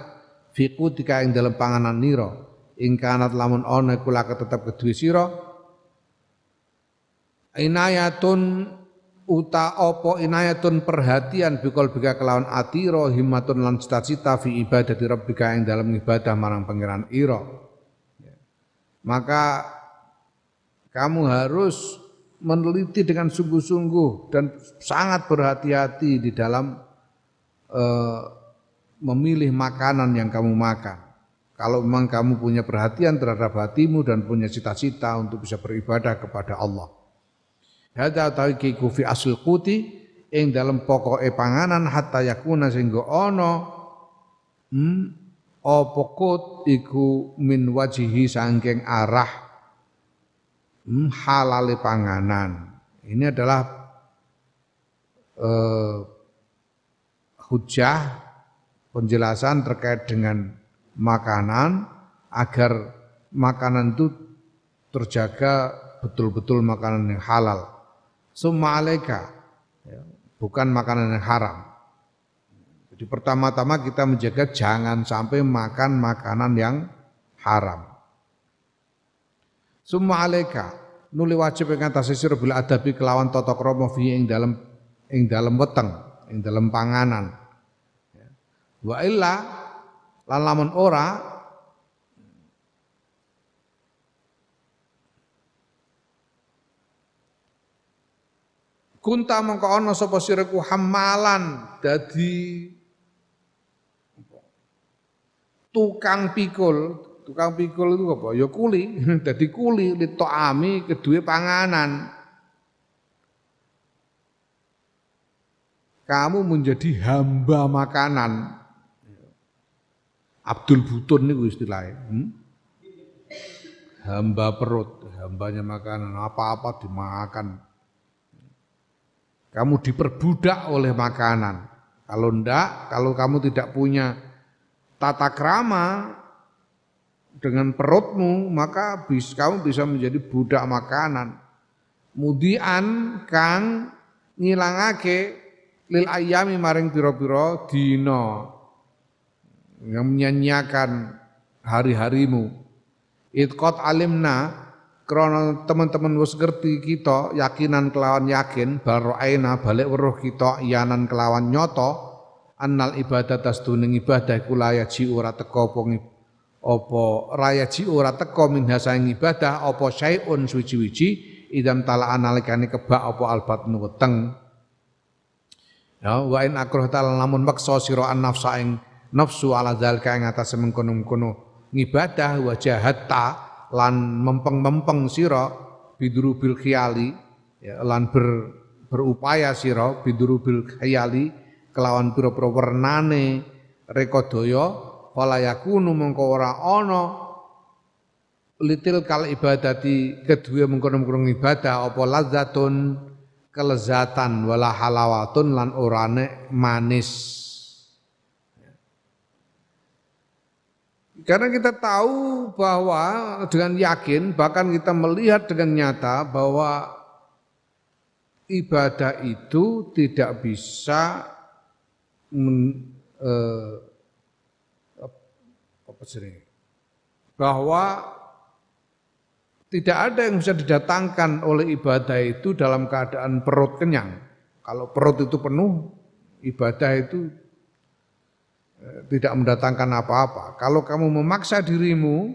fiqu tika ing dalem panganan nira ing kanat lamun ana iku lak tetep kedue sira inayatun uta apa inayatun perhatian bikol bika kelawan atira himmatun lan cita-cita fi ibadati rabbika ing dalem ibadah marang pangeran ira. Maka kamu harus meneliti dengan sungguh-sungguh dan sangat berhati-hati di dalam memilih makanan yang kamu makan. Kalau memang kamu punya perhatian terhadap hatimu dan punya cita-cita untuk bisa beribadah kepada Allah. Hadza taqiqu fi asl quti ing dalam pokoke panganan hatta yakuna sehingga ana apa kut iku min wajihi saking arah halale panganan. Ini adalah hujah penjelasan terkait dengan makanan agar makanan itu terjaga betul-betul makanan yang halal. Summa alaika, bukan makanan yang haram. Jadi pertama-tama kita menjaga jangan sampai makan makanan yang haram. Summa alaika, nuli wajib ing atase sira bil adabi kelawan tata krama fi ing dalem weteng, ing dalem panganan. Wa illa lan lamun ora kunta mongko ana sapa siraku hamalan dadi tukang pikul. Tukang pikul itu apa? Ya kuli, dadi kuli litoami kedue panganan. Kamu menjadi hamba makanan. Abdul Butun niku istilahnya. Hamba perut, hambanya makanan, apa-apa dimakan. Kamu diperbudak oleh makanan. Kalau enggak, kalau kamu tidak punya tata krama dengan perutmu, maka kamu bisa menjadi budak makanan. mudian kang ngilangake lil ayami maring pira-pira dina yang menyanyiakan hari-harimu. Itqat alimna krana teman-teman wis ngerti kita yakinan kelawan yakin bal ra'aina balik weruh kita iyanan kelawan nyoto annal ibadah tasduning ibadah iku layaji ora teka apa rayaji ora teka minha saing ibadah apa syai'un suci-wiji idam tala analikane kebak apa albatnu weteng ya wa in akrah ta'ala lamun maksa sira an nafsa ing nafsu ala zalika ing atase mengkono-mengkono ngibadah wa jahatta lan mempeng-mempeng sira bidurubil khiyali ya, lan berupaya sira bidurubil khiyali kelawan pira-pira wernane rekodaya fala yakunu mengko ora ana litil kal ibadati kedua mengkono-mengkono ibadah apa lazatun kelezatan wala halawatun lan orane manis. Karena kita tahu bahwa dengan yakin, bahkan kita melihat dengan nyata bahwa ibadah itu tidak bisa bahwa tidak ada yang bisa didatangkan oleh ibadah itu dalam keadaan perut kenyang. Kalau perut itu penuh, ibadah itu tidak mendatangkan apa-apa. Kalau kamu memaksa dirimu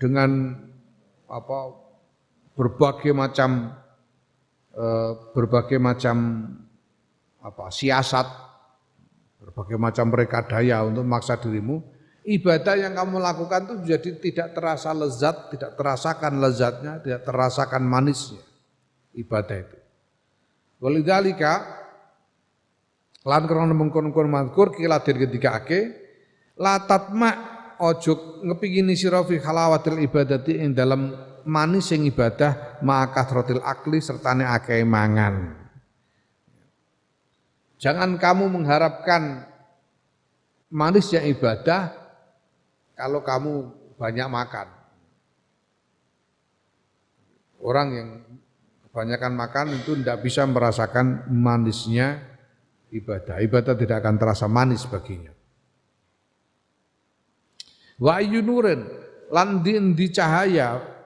dengan berbagai macam siasat, berbagai macam rekadaya untuk memaksa dirimu, ibadah yang kamu lakukan itu jadi tidak terasa lezat, tidak terasakan lezatnya, tidak terasakan manisnya ibadah itu. Walidzalika lan krana mengkon-kon mazkur kiladir ketikake la tatma ojo ngepingini sira fi halawatil ibadati ing dalam manis sing ibadah ma'akathratil akli sertane akeh mangan. Jangan kamu mengharapkan manisnya ibadah kalau kamu banyak makan. Orang yang kebanyakan makan itu tidak bisa merasakan manisnya ibadah. Ibadah tidak akan terasa manis baginya. Wa ayyunurin lan di cahaya.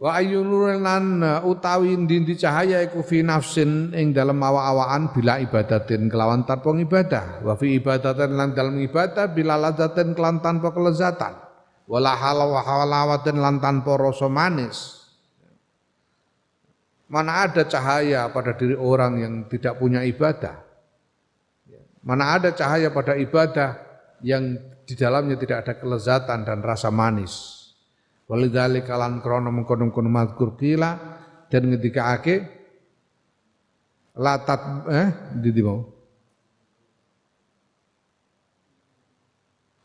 Wa ayyunurin lan utawi di cahaya iku fi nafsin ing dalem awak-awakan bila ibadatin kelawan tanpa ibadah. Wa fi ibadatin lan dalem ibadah bila ladatin kelan tanpa kelezatan. Wala halawatin lan tanpa rasa manis. Mana ada cahaya pada diri orang yang tidak punya ibadah? Mana ada cahaya pada ibadah yang di dalamnya tidak ada kelezatan dan rasa manis? Walidzalika lan krana mengkono-kono mazkur kila dan ngendikaake latat ndi mau.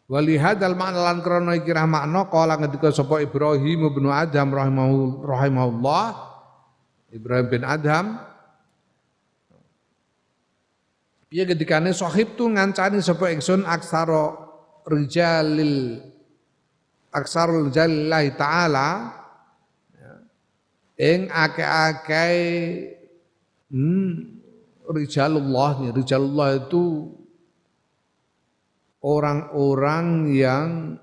Walihadzal ma'na lan krana iki makna kala ngendika sapa Ibrahim bin Adam rahimahullah Ibrahim bin Adham piye ketikane sahib tu ngancani sapa ingsun aksara rijalil aksarul jalillahi taala ing akeh-akeh rijalullah itu orang-orang yang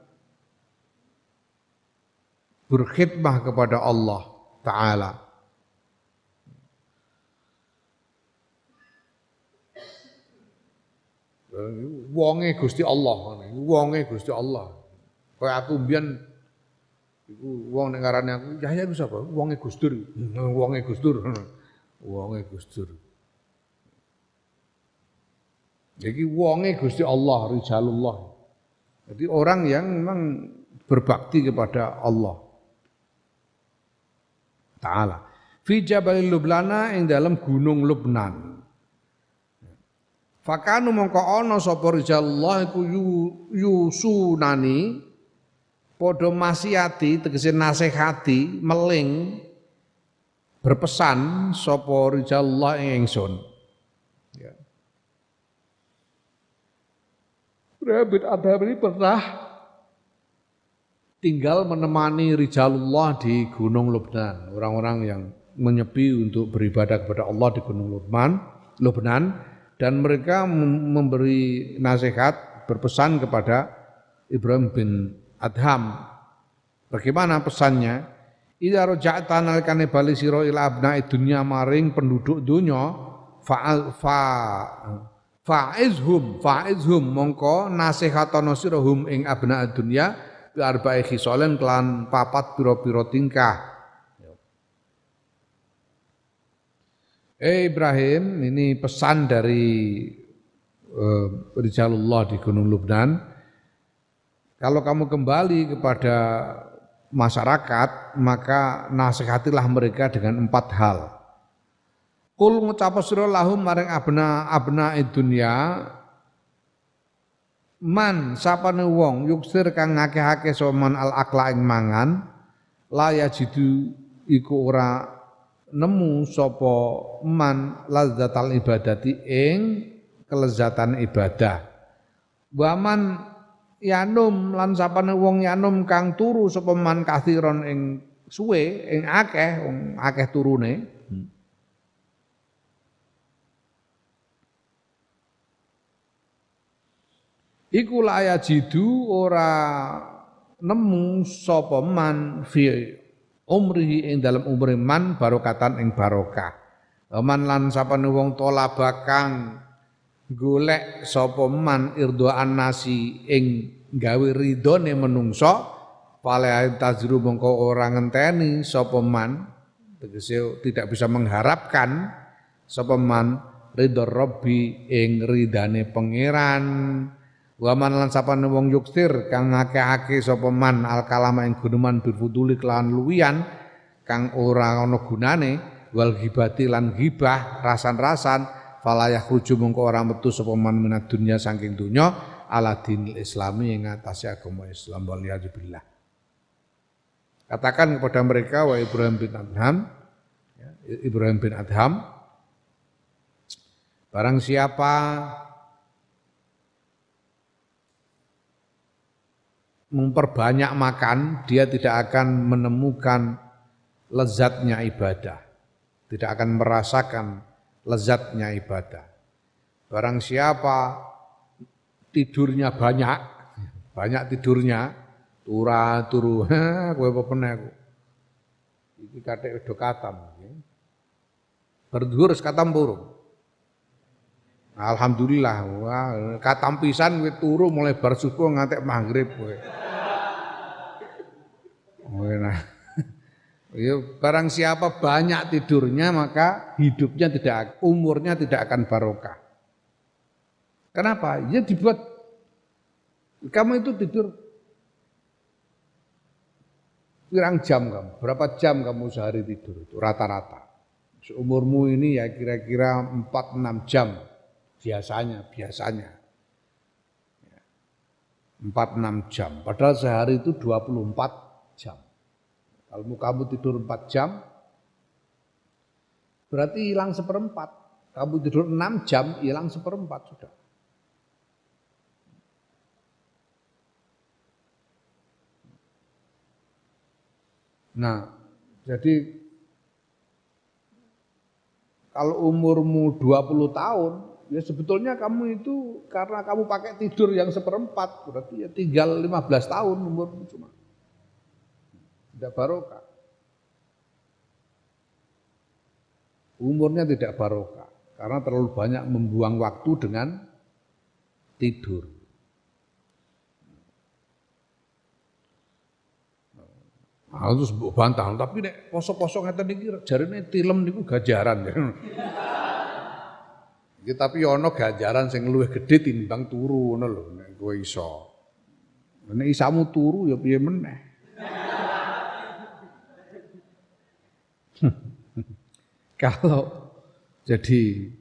berkhidmah kepada Allah taala. Wonge Gusti Allah, wonge Gusti Allah. Kaya aku mbiyen iku wong nek ngarane aku, Yahya iku sapa? Wonge Gus Dur. Wonge Gus Dur. Wonge Gus Dur. Jadi wonge Gusti Allah, rijalullah. Jadi orang yang memang berbakti kepada Allah Ta'ala. Fi Jabalil Lublana ing dalam gunung Lubnan. Fakanu mongko ana sapa rijalullah iku yusunani padha masihati tegese nasihati meling berpesan sapa rijalullah ing ingsun ya. Ibrahim bin Adham ini pernah tinggal menemani rijalullah di Gunung Lubnan, orang-orang yang menyepi untuk beribadah kepada Allah di Gunung Lubnan, dan mereka memberi nasihat, berpesan kepada Ibrahim bin Adham. Bagaimana pesannya? Idza raja'ta nalikane bali sira ila abna'i dunya maring penduduk dunya fa'izhum mongko nasihatono sira hum ing abna'id dunya bi arba'i khisalin kelan papat pira-pira tingkah. Ibrahim, ini pesan dari Rijalullah di Gunung Lubnan. Kalau kamu kembali kepada masyarakat, maka nasihatilah mereka dengan 4 hal. Kul ngucap sira lahum maring abna dunya man sapane wong yuksir kang ngakeh-akeh soman al akla ing mangan la yajidu iku ora nemu sapa man lazzatal ibadati ing kelezatan ibadah. Waman yanum lan sapane wong yanum kang turu sapa man kathiron ing suwe ing akeh turune. Iku la yajidu ora nemu sapa man fi umrihi ing dalem umure man barokatan ing barokah. Man lan sapane wong tolaba kang golek sapa man irdoan nasi ing gawe ridone menungso fala tazru mongko ora ngenteni sapa man, tegese tidak bisa mengharapkan sapa man ridho Rabbi ing ridane pangeran. Wa man lan sapane wong yuksir kang ngakeh-akeh sapa man al kalama ing guneman bifuduli kelawan luwian kang ora ana gunane wal ghibati lan ghibah rasan-rasan fala yakhruju mongko ora metu sapa man minad dunya saking dunya ala dinil islami ing atase agama Islam waliyadzubillah. Katakan kepada mereka wa Ibrahim bin Adham, barang siapa memperbanyak makan, dia tidak akan menemukan lezatnya ibadah, tidak akan merasakan lezatnya ibadah. Barang siapa tidurnya banyak tidurnya, turu, kowe apa meneh aku. Iki kathek do katam. Berduhur katam burung. Alhamdulillah, wah, katam pisan kowe turu mulai bar subuh ngantek maghrib kowe. Nah, ya, barang siapa banyak tidurnya maka umurnya tidak akan barokah. Kenapa? Ya dibuat kamu itu tidur pirang jam kamu, berapa jam kamu sehari tidur itu rata-rata. Seumurmu ini ya kira-kira 4-6 jam biasanya. 4-6 jam, padahal sehari itu 24 jam. Kalau kamu tidur 4 jam, berarti hilang 1/4. Kamu tidur 6 jam, hilang 1/4 sudah. Nah, jadi kalau umurmu 20 tahun, ya sebetulnya kamu itu karena kamu pakai tidur yang 1/4, berarti ya tinggal 15 tahun umurmu cuma. Tidak barokah. Umurnya tidak barokah karena terlalu banyak membuang waktu dengan tidur. Nah, terus mbok bantah, tapi nek poso-poso ngeten iki jarine tilem niku gajaran. Iki tapi ana ganjaran sing luwih gedhe timbang turu ngono lho nek kowe iso. Nek isamu turu ya piye meneh. Kalau jadi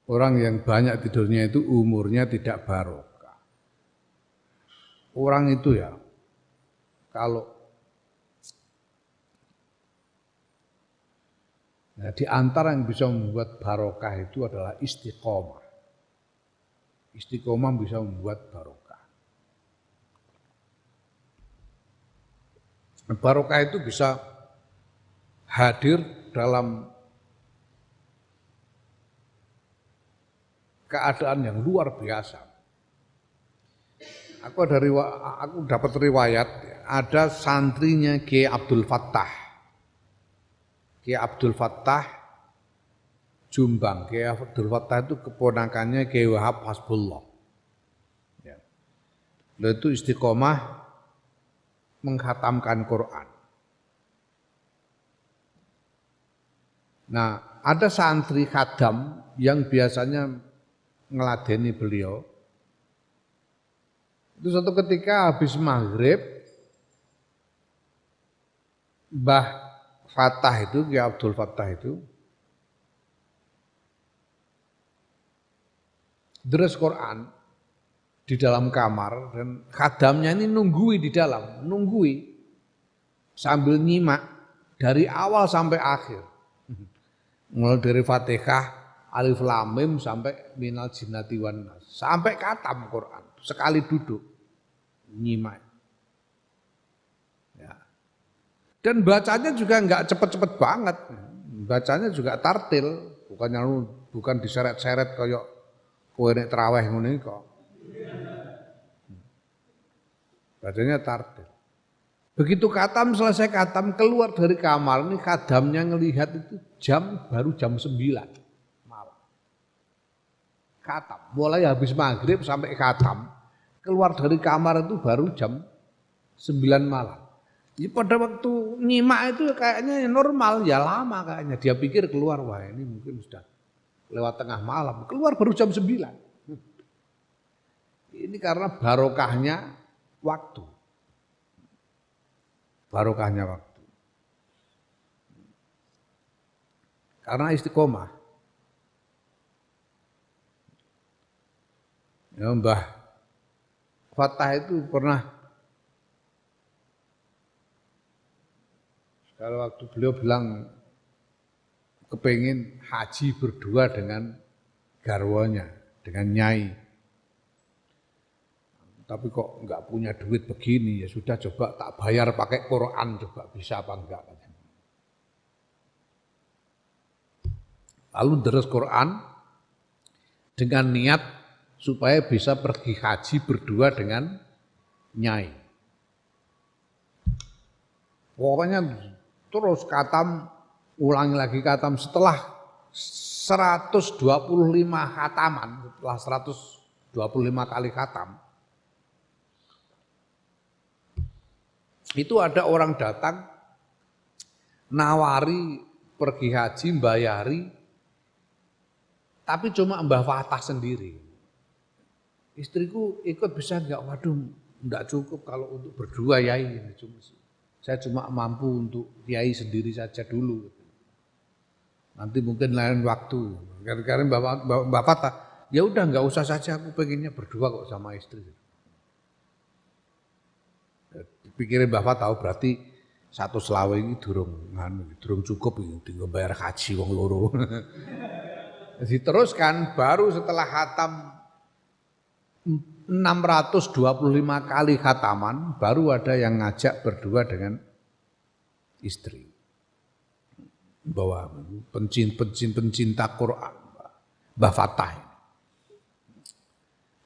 orang yang banyak tidurnya itu umurnya tidak barokah. Orang itu ya kalau di antara yang bisa membuat barokah itu adalah istiqomah. Istiqomah bisa membuat barokah. Barokah itu bisa hadir dalam keadaan yang luar biasa. Aku dapat riwayat ada santrinya Kiai Abdul Fattah. Kiai Abdul Fattah Jombang. Kiai Abdul Fattah itu keponakannya Kiai Wahab Hasbullah. Ya. Lalu itu istiqomah mengkhatamkan Quran. Nah, ada santri khadam yang biasanya ngeladeni beliau. Itu suatu ketika habis maghrib, Mbah Fattah itu, Kiai Abdul Fattah itu, deres Quran di dalam kamar dan khadamnya ini nunggui di dalam, sambil nyimak dari awal sampai akhir. Mulai dari Fatihah, Alif Lam Mim sampai Minal Jinnati wan Nas, sampai khatam Quran, sekali duduk nyimak. Ya. Dan bacanya juga enggak cepet-cepet banget. Bacanya juga tartil, bukan diseret-seret kayak kowe nek traweh ngene kok. Bacanya tartil. Begitu khatam, selesai khatam, keluar dari kamar, ini khadamnya ngelihat itu baru jam 9 malam. Khatam, mulai habis maghrib sampai khatam, keluar dari kamar itu baru jam 9 malam. Ya, pada waktu nyimak itu kayaknya normal, ya lama kayaknya. Dia pikir keluar, wah ini mungkin sudah lewat tengah malam, keluar baru jam 9. Ini karena barokahnya waktu. Barokahnya waktu. Karena istiqomah. Ya, Mbah Fattah itu pernah sekali waktu beliau bilang kepengin haji berdua dengan garwanya, dengan nyai. Tapi kok enggak punya duit begini, ya sudah coba tak bayar pakai Quran, coba bisa apa enggak. Lalu deres Quran dengan niat supaya bisa pergi haji berdua dengan nyai. Pokoknya terus khatam, ulangi lagi khatam setelah 125 khataman, setelah 125 kali khatam. Itu ada orang datang nawari pergi haji, bayari, tapi cuma Mbah Fattah sendiri. Istriku ikut bisa enggak? Waduh, enggak cukup kalau untuk berdua yai. Saya cuma mampu untuk yai sendiri saja dulu. Nanti mungkin lain waktu. Karena Mbah Fattah, ya udah enggak usah saja, aku pengennya berdua kok sama istri. Pikirin Mbah Fattah berarti 120 ini durung cukup ini tinggal bayar haji wong loro. Diteruskan baru setelah khatam 625 kali khataman baru ada yang ngajak berdua dengan istri. Bahwa pencinta Quran Mbah Fattah.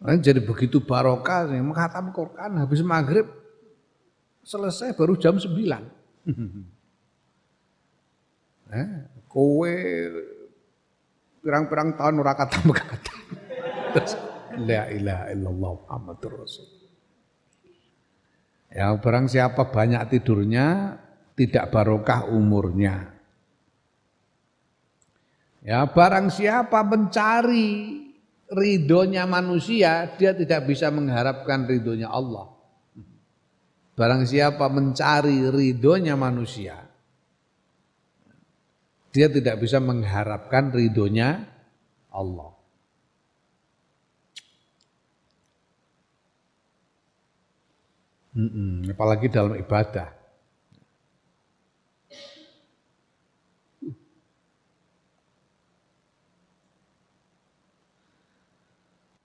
Jadi begitu barokah menghatam Quran habis maghrib selesai baru jam 9. Kowe pirang-pirang tahun ora katam. Terus la ilaha illallah Muhammadur Rasul. Ya barang siapa banyak tidurnya tidak barokah umurnya. Ya barang siapa mencari ridhonya manusia, dia tidak bisa mengharapkan ridhonya Allah. Barang siapa mencari ridhonya manusia, dia tidak bisa mengharapkan ridhonya Allah. Apalagi dalam ibadah.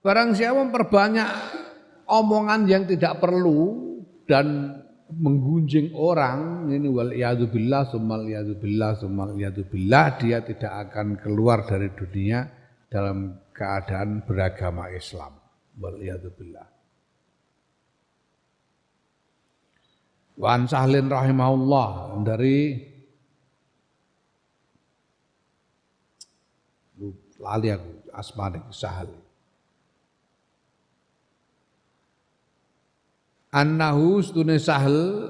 Barang siapa memperbanyak omongan yang tidak perlu dan menggunjing orang ini wal iyadzubillah summal iyadzubillah summal iyadzubillah, dia tidak akan keluar dari dunia dalam keadaan beragama Islam. Wal iyadzubillah. Wa an Sahlin rahimahullah, dari lali aku asmane Sahal. Annahu stune Sahal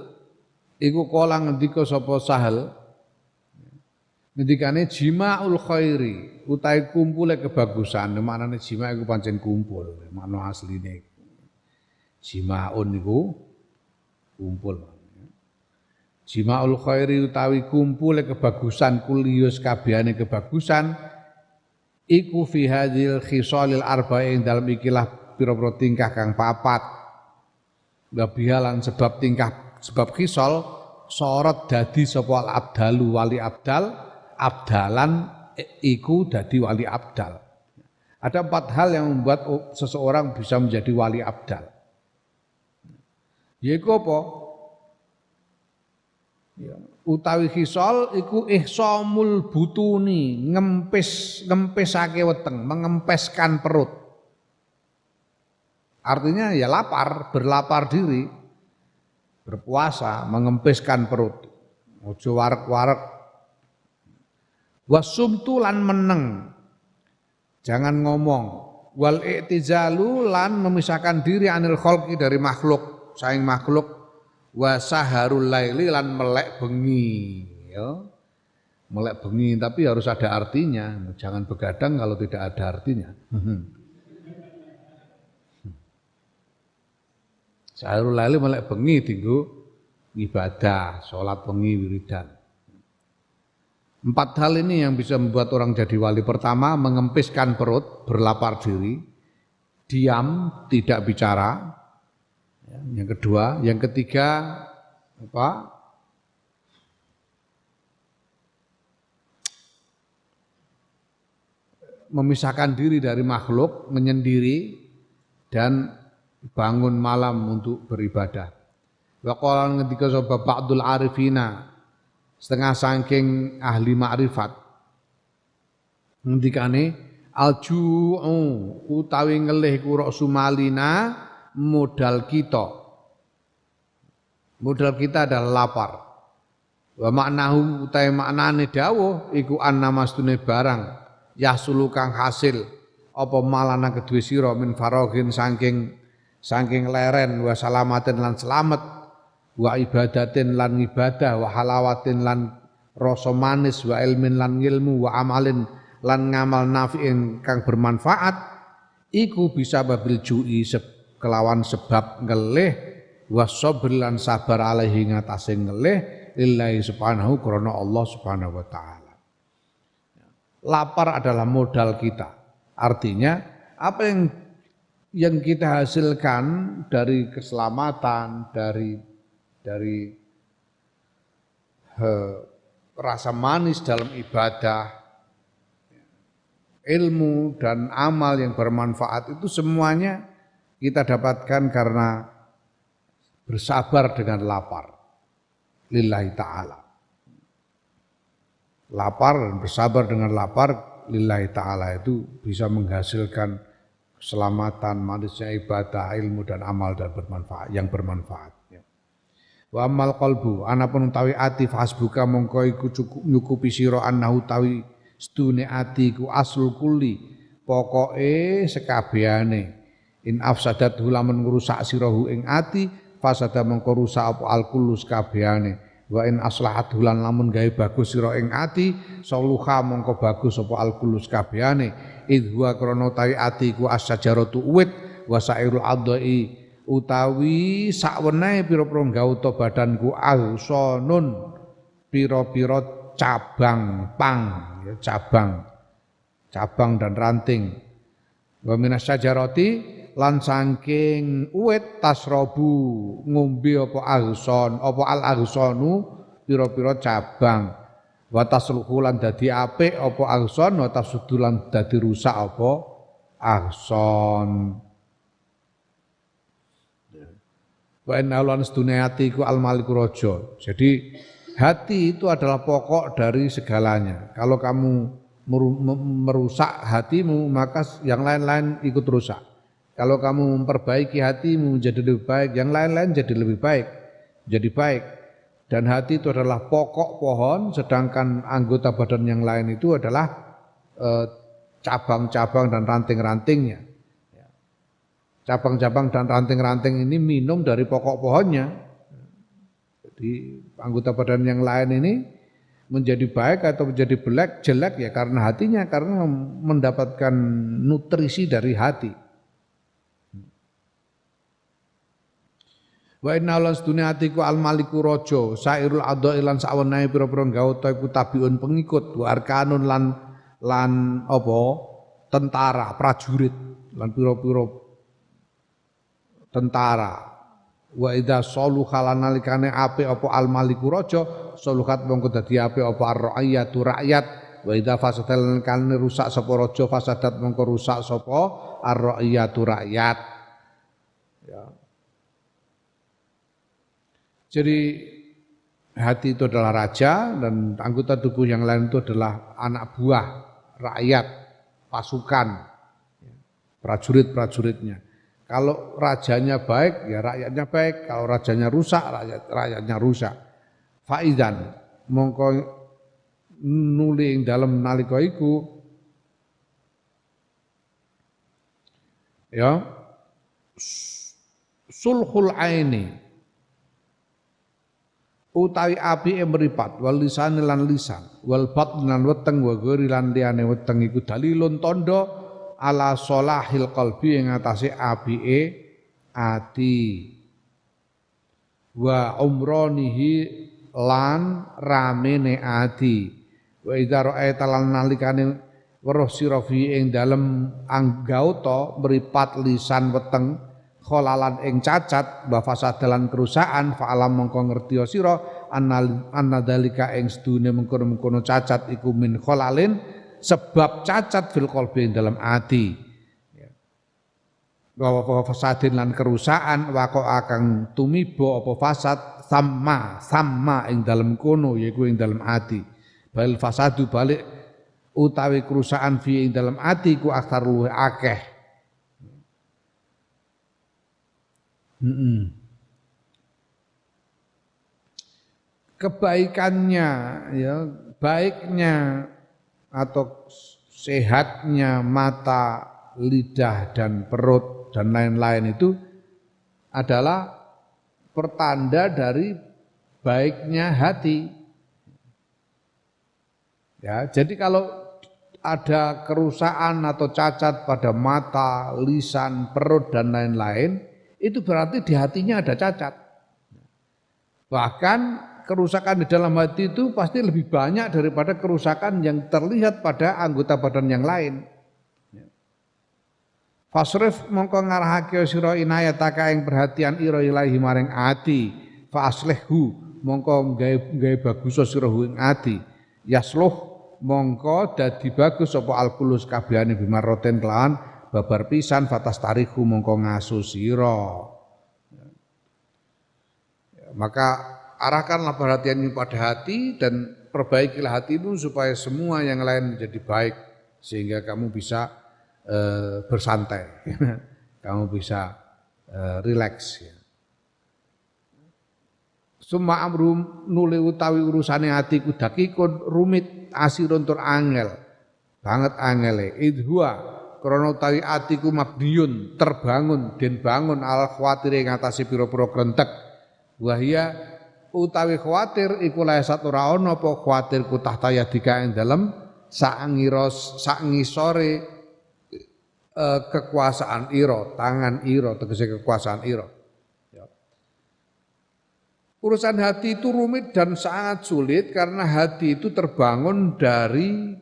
iku kala ngendika sapa Sahal, ngendikane jima'ul khairi utahe kumpule kebagusan. Maknane jima' iku pancen kumpul, makna asline jima'un iku kumpul. Jima'ul khairi utawi kumpule kebagusan, kuliyus kabehane kebagusan iku fi hadhil khisalil arba'in, dalam ikilah pira-pira tingkah kang papat. Gabihalan sebab tingkah sebab khisal sorot dadi sapa al abdalu wali abdal, abdalan iku dadi wali abdal. Ada 4 hal yang membuat seseorang bisa menjadi wali abdal. Yaiku apa? Ya, utawi khisal iku ihsamul butuni, ngempisake weteng, mengempeskan perut. Artinya ya lapar, berlapar diri, berpuasa, mengempiskan perut. Ojo warek-warek. Wasumtu lan meneng, jangan ngomong. Wal i'tizalu lan memisahkan diri anil khalqi, dari makhluk, saing makhluk. Wasaharul laili lan melek bengi. Ya. Melek bengi, tapi harus ada artinya. Jangan begadang kalau tidak ada artinya. Saharul laili melek bengi tinggu ibadah, sholat bengi, wiridan. 4 hal ini yang bisa membuat orang jadi wali. Pertama, mengempiskan perut, berlapar diri, diam, tidak bicara. Yang kedua, yang ketiga apa? Memisahkan diri dari makhluk, menyendiri, dan bangun malam untuk beribadah. Wa qala ngendika sapa ba'dul arifina, setengah saking ahli makrifat, ngendikane alju'u utawi ngelih ku sumalina, modal kita. Modal kita adalah lapar. Wa maknahu utawi maknane dawuh iku annamastune barang yahsulu kang hasil apa malana kedue sira min faraghin saking leren, wa salamatin lan selamat, wa ibadatin lan ibadah, wa halawatin lan rasa manis, wa ilmin lan ilmu, wa amalin lan ngamal nafi'in kang bermanfaat, iku bisa babil ju'i kelawan sebab ngelih, wa sabr lan sabar alaihi ngatasé ngelih, lillahi subhanahu, krana Allah subhanahu wa ta'ala. Lapar adalah modal kita. Artinya apa yang kita hasilkan dari keselamatan, dari rasa manis dalam ibadah, ilmu dan amal yang bermanfaat, itu semuanya kita dapatkan karena bersabar dengan lapar lillahi ta'ala. Lapar dan bersabar dengan lapar lillahi ta'ala itu bisa menghasilkan keselamatan, manisnya ibadah, ilmu dan amal dan bermanfaat, yang bermanfaat. Wa amal qalbu, anapun utawi ati fasbuka mongko iku cukup nyukupi sira annahu utawi stune ati iku aslul kulli, pokoke sekabehane. In afsadat lamun ngrusak sirahu ing ati, fasada mongko rusak apa al kullu sekabehane. Wa in aslahat lan lamun gawe bagus sira ing ati, soluha mongko bagus apa al kullu sekabehane. Idwa krana utawi ati ku asyajaratu uwit, wa sairul adai utawi sakwenehe pira-pira gauta badanku alsonun, pira-pira cabang pang, ya, cabang dan ranting. Wa minas syajarati lan saking uwit tasrobu ngombe apa alson, apa al alsonu, pira-pira cabang. Wa tasluhu lan dadi apik apa ahson, wa tafsudu lan dadi rusak apa ahson. Wa inna lan sedune ati iku al maliku raja. Jadi hati itu adalah pokok dari segalanya. Kalau kamu merusak hatimu, maka yang lain-lain ikut rusak. Kalau kamu memperbaiki hatimu menjadi lebih baik, yang lain-lain jadi lebih baik, jadi baik. Dan hati itu adalah pokok pohon, sedangkan anggota badan yang lain itu adalah cabang-cabang dan ranting-rantingnya. Cabang-cabang dan ranting-ranting ini minum dari pokok pohonnya. Jadi anggota badan yang lain ini menjadi baik atau menjadi jelek ya karena hatinya, karena mendapatkan nutrisi dari hati. Wa inna lan sedune atiku al maliku raja sairul adha lan sawenehe pira-pira gawata iku tabiun pengikut wa arkanun lan apa tentara prajurit lan pira-pira tentara wa idza saluha lan nalikane apik apa al maliku raja saluhat mongko dadi apik apa ar-ra'iyatu rakyat wa idza fasadal kan rusak sapa raja fasadat mongko rusak sapa ar-ra'iyatu rakyat ya. Jadi hati itu adalah raja dan anggota tubuh yang lain itu adalah anak buah, rakyat, pasukan, prajurit-prajuritnya. Kalau rajanya baik, ya rakyatnya baik. Kalau rajanya rusak, rakyatnya rusak. Faizan, mongko nuli ing dalem nalika iku ya sulhul aini utawi api mripat wal lisan lan lisan wal batn lan weteng wa gori lan liyane weteng iku dalilun tondo ala solahil qalbi ing atase apike ati wa umronihi lan ramene ati wa idza ra'aita lan nalikane weruh sira fi ing dalem anggauta mripat lisan weteng kholalan ing cacat wa fasadalan kerusakan fa'alam mongko ngerti sira annadzalika ing sedune mengkono-mengkono cacat iku min kholalin sebab cacat fil qalbi ing dalam ati wa fasadin lan kerusakan wa akang tumiba apa fasad sama ing dalam kono yaiku ing dalam ati bal fasadu balik utawi kerusakan fi ing dalam ati ku akthar luwih akeh. Kebaikannya ya baiknya atau sehatnya mata, lidah dan perut dan lain-lain itu adalah pertanda dari baiknya hati. Ya, jadi kalau ada kerusakan atau cacat pada mata, lisan, perut dan lain-lain itu berarti di hatinya ada cacat. Bahkan kerusakan di dalam hati itu pasti lebih banyak daripada kerusakan yang terlihat pada anggota badan yang lain. Fasrif mongko ngarahake sira inayataka ing perhatian ira ilahi maring ati, fa aslihhu mongko gawe bagus sira ing ati. Yasluh mongko dadi bagus apa alkulus kabehane bimaroten kelawan babar pisan fatas tarihu mongko ngaso sira. Maka arahkanlah perhatianmu pada hati dan perbaikilah hatimu supaya semua yang lain menjadi baik sehingga kamu bisa bersantai, kamu bisa rileks. Ya. Summa amrum nuli utawi urusane hati ku dakikun rumit asirun tur angel banget angele idhua krana utawi atiku mabdiyun terbangun den bangun al khawatir ing atase pira-pira krentek wahya utawi khawatir iku laesat ora ana apa khawatir ku tahtaya dika ing dalem sak ngisore kekuasaan ira tangan ira tegese kekuasaan ira ya. Urusan hati itu rumit dan sangat sulit karena hati itu terbangun dari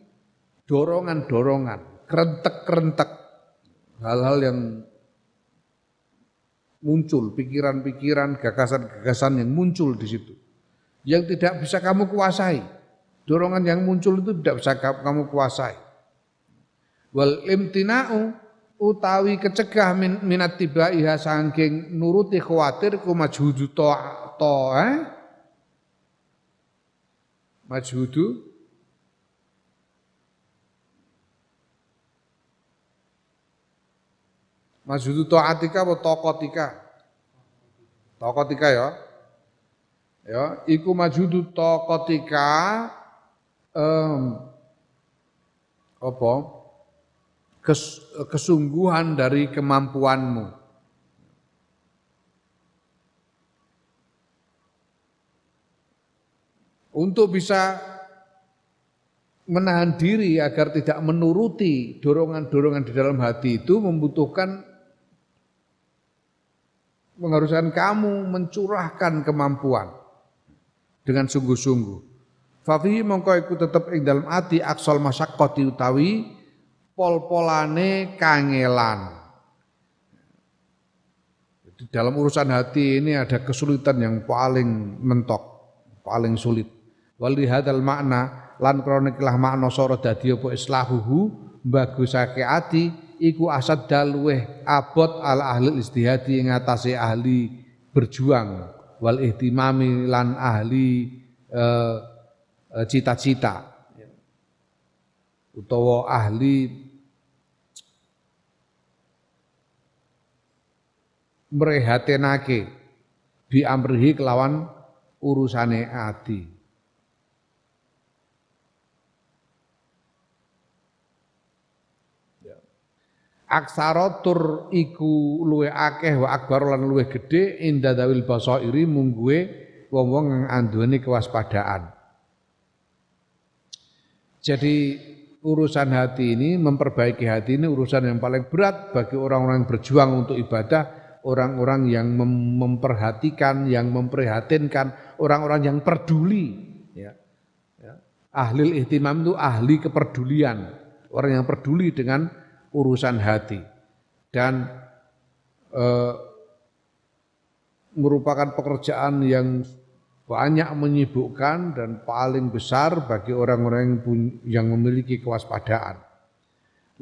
dorongan-dorongan kerentek-kerentek hal-hal yang muncul, pikiran-pikiran, gagasan-gagasan yang muncul di situ yang tidak bisa kamu kuasai. Dorongan yang muncul itu tidak bisa kamu kuasai. Wal imtina'u utawi kecegah minat tibaiha saking nuruti khawatir ku majhudu majhudu ta'atika apa tokotika? Tokotika ya. Ya, iku majhudu tokotika apa? Kesungguhan dari kemampuanmu. Untuk bisa menahan diri agar tidak menuruti dorongan-dorongan di dalam hati itu mengharuskan kamu mencurahkan kemampuan dengan sungguh-sungguh. Fafihi mongko iku tetep ing dalam ati aksal masyaqqati utawi pol-polane kangelan. Di dalam urusan hati ini ada kesulitan yang paling mentok, paling sulit. Wali hadzal makna lan kroniklah makna sora dadi apa islahuhu bagusake ati iku asad dalweh abot ala ahli istihadi ing atase ahli berjuang wal ihtimami lan ahli cita-cita utawa ahli mrehatenake bi amrihi kelawan urusane ati. Aksaratur iku luwe akeh wa akbar lan luwe gedhe inda dawil basairi mungguwe wong-wong anduweni kewaspadaan. Jadi urusan hati ini, memperbaiki hati ini urusan yang paling berat bagi orang-orang yang berjuang untuk ibadah, orang-orang yang memperhatikan, yang memprihatinkan, orang-orang yang peduli. Ya. Ya. Ahli ihtimam itu ahli kepedulian, orang yang peduli dengan urusan hati dan merupakan pekerjaan yang banyak menyibukkan dan paling besar bagi orang-orang yang memiliki kewaspadaan.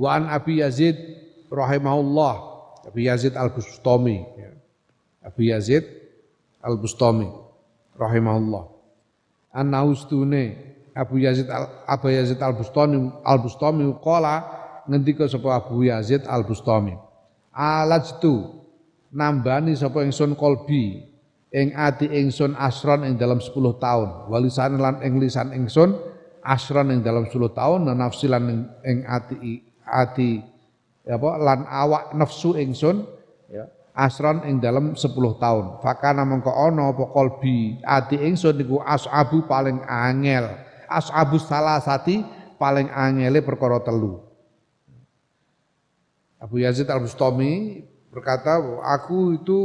Wa an Abi Yazid rahimahullah, Abi Yazid Al-Bustami, Abi Yazid Al-Bustami rahimahullah. An-Naustune Abu Yazid Al-Bustami qala ngendika sapa Abu Yazid Al-Bustami, alajtu nambani sapa ingsun kolbi ing ati ingsun asron ing dalam 10 tahun, walisan lan ing lisan ingsun asron ing dalam 10 tahun, dan nafsi lan ing ati apa lan awak nafsu ingsun ya asron ing dalam 10 tahun. Fakana mengko ana apa kolbi ati ingsun niku asabu paling angel, asabu salasati paling angele perkara telu. Abu Yazid Al-Bustami berkata, aku itu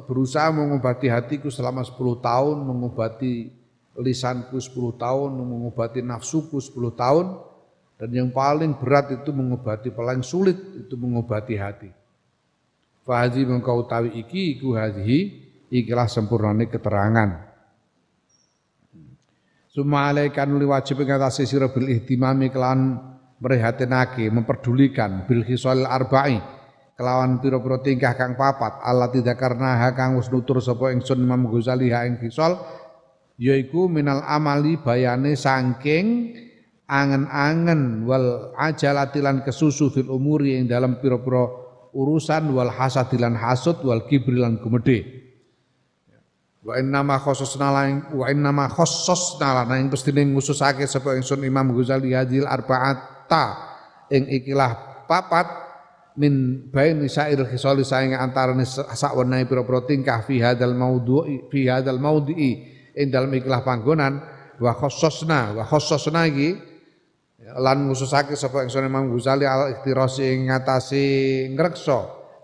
berusaha mengobati hatiku selama 10 tahun, mengobati lisanku 10 tahun, mengobati nafsuku 10 tahun, dan yang paling berat itu mengobati, paling sulit itu mengobati hati. Fahadhi mengkau tawi iki, iku hadhi, ikilah sempurnane keterangan. Summa alaikan wajib ngatasi sira bil ihtimami kelan merihatinake, memperdulikan bil khisalil arba'i kelawan pira-pira tingkah kang papat allati dzakarnaha kang wis nutur sapa ingsun Imam Ghazali ha ing khisal yaiku minal amali bayane saking angen-angen wal ajalatilan kesusu fil umuri ing dalam pira-pira urusan wal hasadilan hasud wal kibrilan gumedhe. Wa innama khassasna lan ing pestine ngususake sapa ingsun Imam Ghazali hadil arba'ata ing ikilah papat min baini sa'ir khisali saing antarane sakwenehe pira-pira tingkah fi hadzal maudhi'i ing dalem ikilah panggonan wa khassasna iki lan ngususake sapa ingsun Imam Ghazali al ikhtirasi ing ngatasi ngreksa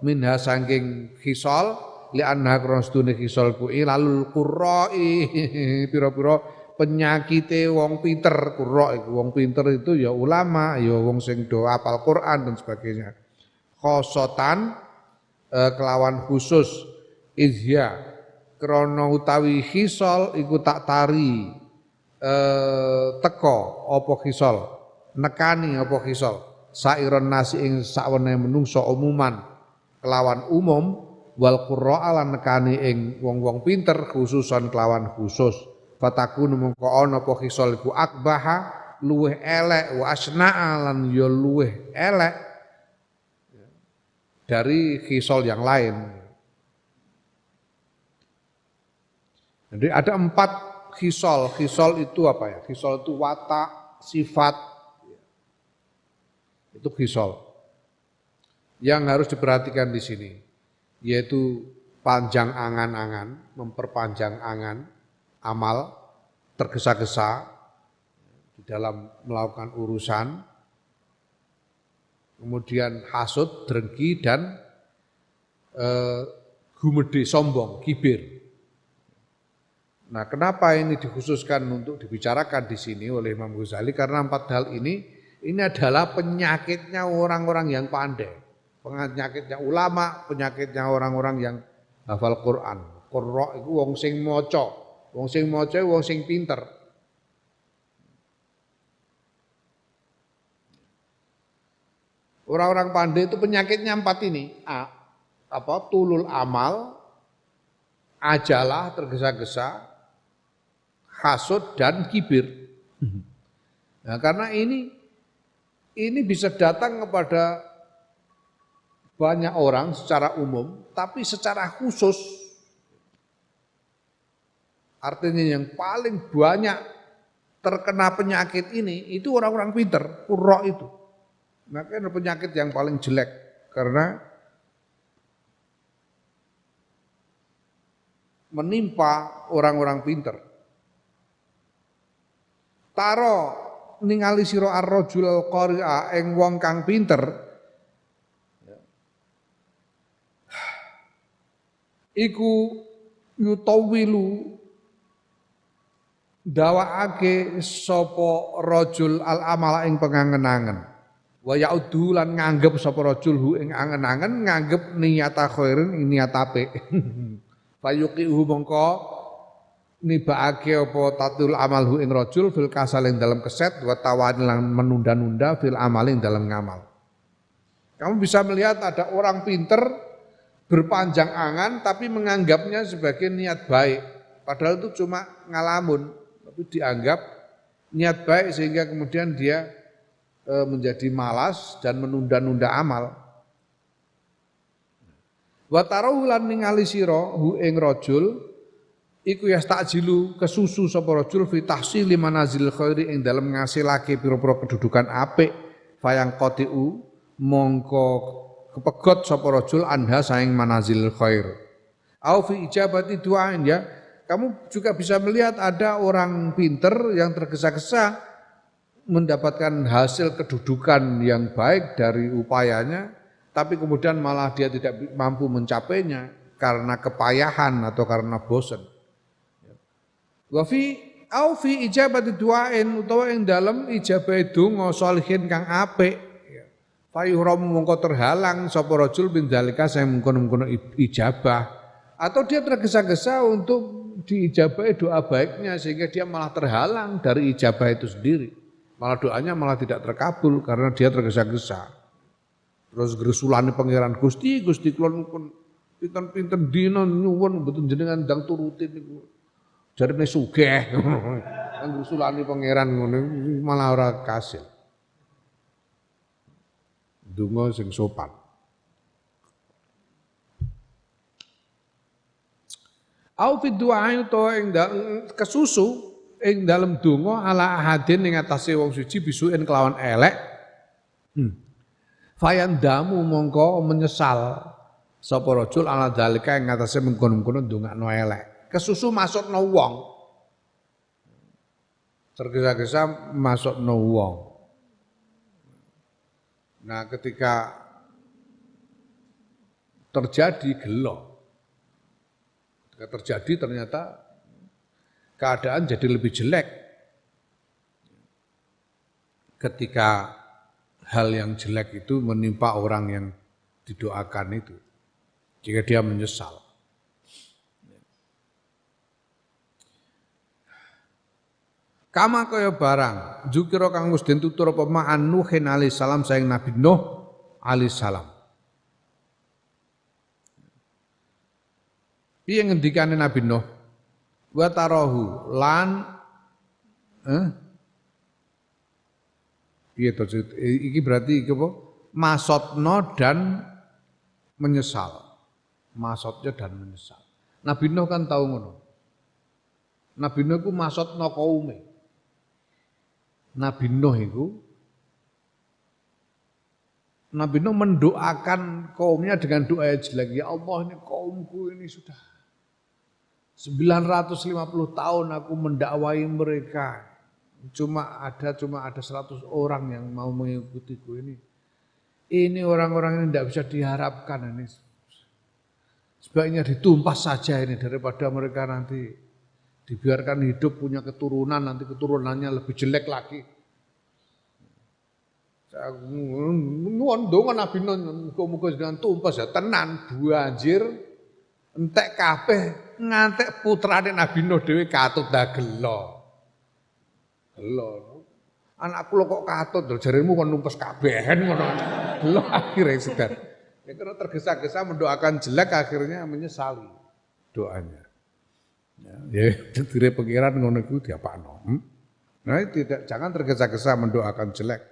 minha saking khisal li anna krastune kisal kuwi lalul qurra'i pira-pira penyakite wong pinter. Qurra iku wong pinter itu ya ulama, ya wong sing do hafal Quran dan sebagainya. Khosotan kelawan khusus izya krana utawi khisal iku tak tari teko apa khisal, nekani apa khisal sairon nasi ing sakwene menungso umuman kelawan umum wal qurra lan nekani ing wong-wong pinter khususon kelawan khusus fatakun mengko ana apa khisal iku akbaha luweh elek wa asna'a lan ya luweh elek dari khisal yang lain. Jadi ada 4 khisal. Khisal itu apa ya? Khisal itu watak, sifat. Itu khisal. Yang harus diperhatikan di sini yaitu panjang angan-angan, memperpanjang angan, amal, tergesa-gesa di dalam melakukan urusan, kemudian hasud, drengki, dan gumede, sombong, kibir. Nah, kenapa ini dikhususkan untuk dibicarakan di sini oleh Imam Ghazali? Karena 4 hal ini adalah penyakitnya orang-orang yang pandai, penyakitnya ulama, penyakitnya orang-orang yang hafal Quran. Qurra itu wong sing maca, wong sing pinter. Orang-orang pandai itu penyakitnya 4 ini. Tulul amal, ajalah, tergesa-gesa, hasud dan kibir. Nah, karena ini bisa datang kepada banyak orang secara umum, tapi secara khusus artinya yang paling banyak terkena penyakit ini itu orang-orang pinter, qurra itu. Makanya penyakit yang paling jelek karena menimpa orang-orang pinter. Taro ningali sira ar-rajul al-qari'a ing wong kang pinter iku yutawilu dawaake sapa rajul al-amala ing pengangen-angen wa ya'udhu lan nganggep sapa rajul hu ing angen-angen nganggep niyata khairin ing niat apik fayuqihu mongko nibake apa tatul amalhu ing rajul fil kasal ing dalam keset wa tawani lan menunda-nunda fil amal ing dalam ngamal. Kamu bisa melihat ada orang pinter berpanjang angan tapi menganggapnya sebagai niat baik. Padahal itu cuma ngalamun, tapi dianggap niat baik sehingga kemudian dia menjadi malas dan menunda-nunda amal. Wa tarahu lan ningali sira hu ing rajul iku yastakjilu kesusu sapa rajul fi tahsili manazil khairi ing dalem ngasilake pira-pira kedudukan apik fayang qatiu mongko kepegot sapa rajul anha saing manazil khair au fi ijabati du'ain ya kamu juga bisa melihat ada orang pinter yang tergesa-gesa mendapatkan hasil kedudukan yang baik dari upayanya tapi kemudian malah dia tidak mampu mencapainya karena kepayahan atau karena bosan. Wa fi ijabati du'ain utawa ing dalem ijabah donga sholihin kang apik fayuhram mongko terhalang sapa rajul bin zalika sing mengkono-mengkono ijabah atau dia tergesa-gesa untuk diijabahi doa baiknya sehingga dia malah terhalang dari ijabah itu sendiri malah doanya malah tidak terkabul karena dia tergesa-gesa terus gresulane pangeran Gusti kula pun pinten-pinten dina nyuwun mboten jenengan ndang turutin niku jarine sugih kang usulane pangeran ngono malah ora kasil. Donga sing sopan. Au fi du'a to ing kesusu ing dalem donga ala ahadin ing atase wong suci bisuken kelawan elek. Fayandamu mongko menyesal sapa rajul ala dalika ing atase mengkono-kono ndongakno elek. Kesusu masuk no wong, tergesa-gesa masuk no wong. Nah ketika terjadi gelo, ketika terjadi ternyata keadaan jadi lebih jelek. Ketika hal yang jelek itu menimpa orang yang didoakan itu, jika dia menyesal. Kama kaya barang zikira kang wis den tutur apa ma'an Nuhin alaihi salam saing Nabi Nuh alaihi salam. Piye ngendikane Nabi Nuh? Wa tarahu lan piye to iki berarti iki apa? Masotno dan menyesal. Masotnya dan menyesal. Nabi Nuh kan tahu ngono. Nabi Nuh iku masotno kaume. Nabi Nuh mendoakan kaumnya dengan doa yang jelek. Ya Allah, ini kaumku ini sudah 950 tahun aku mendakwai mereka. Cuma ada 100 orang yang mau mengikutiku ini. Ini orang-orang ini tidak bisa diharapkan ini. Sebaiknya ditumpas saja ini daripada mereka nanti dibiarkan hidup punya keturunan, nanti keturunannya lebih jelek lagi. Nuwun donga Nabi Nuh muga-muga dengan tumpas ya tenan banjir entek kabeh ngantek putrane Nabi Nuh dhewe katut dagelo. Gelo. Anakku lho kok katut lho jaremu kon numpes kabehen ngono. Gelo akhire sedar. Ya karena tergesa-gesa mendoakan jelek akhirnya menyesali doanya. Ya dire pengiran ngono iku diapakno. Nah, jangan tergesa-gesa mendoakan jelek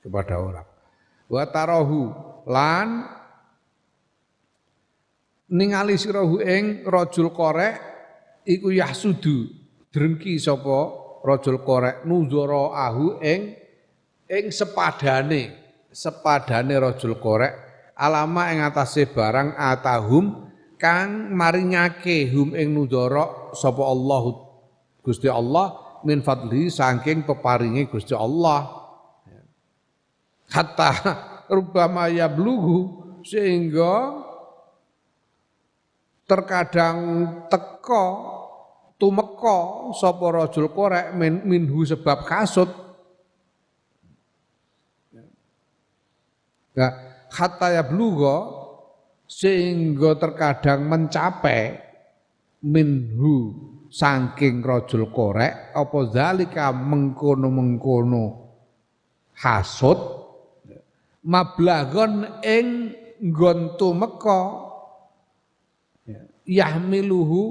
kepada orang. Wa tarahu lan ningali sirahu ing rajul korek iku yahsudu drengki sapa rajul korek nuzara ahu ing sepadane rajul korek alama ing atase barang atahum kang maringake hum ing nuzara sapa Allah Gusti Allah min fadli saking peparinge Gusti Allah hatta rubama yablughu sehingga terkadang teka tumeka sapa rajul korek minhu sebab kasut ya hatta yablugha sehingga terkadang mencapai minhu saking rajul korek apa zalika mengkono-mengkono hasud mablagon ing nggon tumeka yahmiluhu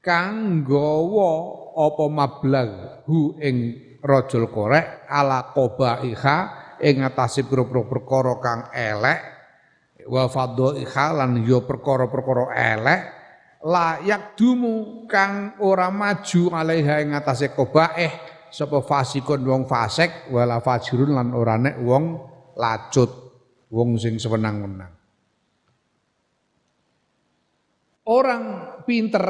kang gawa apa mablaghu ing rajul korek ala qabaiha ing atase pira-pira perkara kang elek wa fadhaiha lan ya perkara-perkara elek layak dumu kang ora maju alaiha ing atase qabaih sapa fasikun wong fasik wala fajirun lan ora nek wong lacut wong sing sewenang-wenang. Orang pinter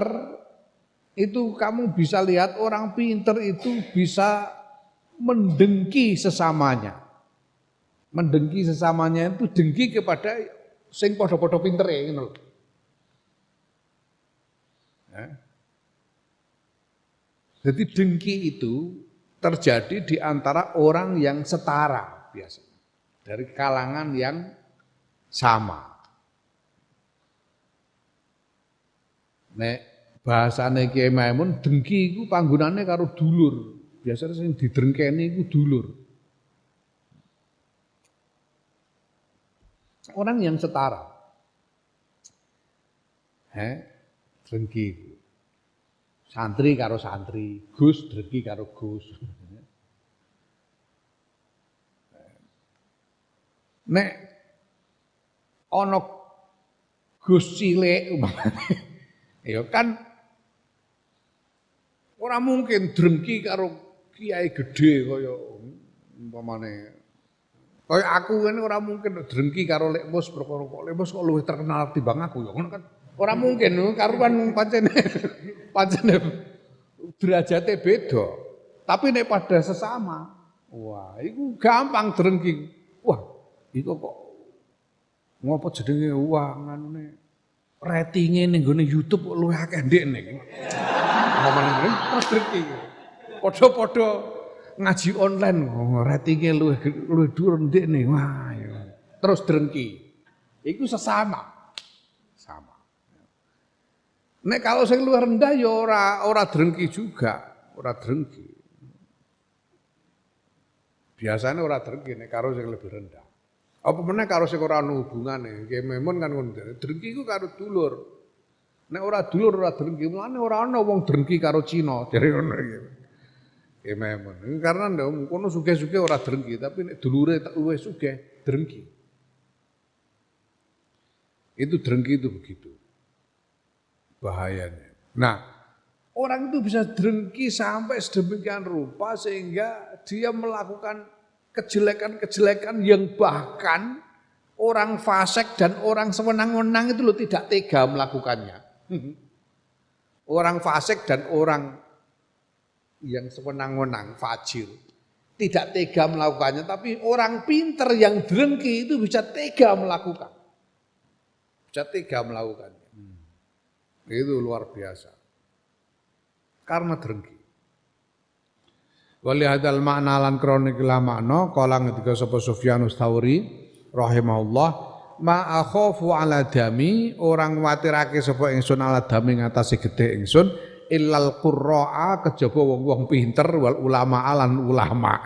itu kamu bisa lihat orang pinter itu bisa mendengki sesamanya. Mendengki sesamanya itu dengki kepada sing padha-padha pintere ngono lho. Jadi dengki itu terjadi di antara orang yang setara biasanya. Dari kalangan yang sama. Nek bahasane Kiai Maimun dengki iku panggonane karo dulur. Biasanya sing didrengkeni iku dulur. Orang yang setara. Dengki. Santri karo santri, Gus dengki karo Gus. Nek ana Gus cilik umpamane ya kan ora mungkin drengki karo kiai gedhe kaya umpamane kaya aku ngene ora mungkin drengki karo Lek Mus perkara kok Lek Mus kok luwih terkenal timbang aku ya ngono kan ora mungkin karuan pancene derajate beda tapi nek pada sesama wah iku gampang drengki wah iku kok ngopo jenenge wah nganune ratinge ning gone YouTube luwih akeh ndek ning. Ngomong terus drengki. Padha-padha ngaji online ratinge luwih dhuwur ndek ning. Wah ya. Terus drengki. Iku sesama. Sama. Nek kalau sing luwih rendah ya ora drengki juga, ora drengki. Biasanya ora drengki nek karo sing lebih rendah. Apa meneh karo sing ora ono hubungane. Nggih memon kan ngono. Drengki iku karo dulur. Nek ora dulur ora drengki, mulane ora ana wong drengki karo Cina, jare ngono iki. Nggih memon. Karena ndak kono sugih-sugih ora drengki, tapi nek dulure luwih sugih drengki. Itu drengki itu begitu. Bahayanya. Nah, orang itu bisa drengki sampai sedemikian rupa sehingga dia melakukan kejelekan-kejelekan yang bahkan orang fasik dan orang sewenang-wenang itu loh tidak tega melakukannya. Orang fasik dan orang yang sewenang-wenang, fajir, tidak tega melakukannya, tapi orang pinter yang drengki itu bisa tega melakukan. Bisa tega melakukannya. Itu luar biasa. Karena drengki. Wali hadal makna lan kronik la makna kala ngendika sapa Sufyanus Tsauri rahimahullah ma akhafu ala dami orang watirake sapa ingsun ala dami ngatasi gedhe ingsun illal qurra'a kejaba wong-wong pinter wal ulama lan ulama.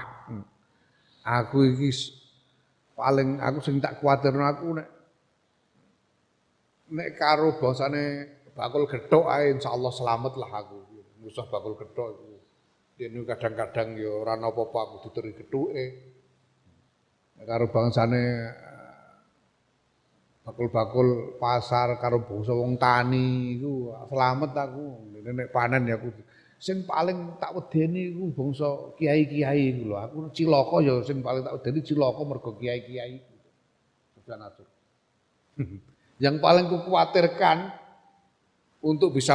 Aku iki paling aku sing tak kuwatirno aku nek karo basane bakul gethuk ae insyaallah selamat lah aku. Musuh bakul gethuk iku. Dene kadang-kadang ya ora napa-apa aku diteri gethuke. Nek karo bangsane bakul-bakul pasar karo bangsa wong tani iku selamat aku. Nek panen ya aku sing paling tak wedeni iku bangsa kiai-kiai iku lho. Aku cilaka ya sing paling tak wedeni cilaka mergo kiai-kiai iku. Yang paling kukhawatirkan untuk bisa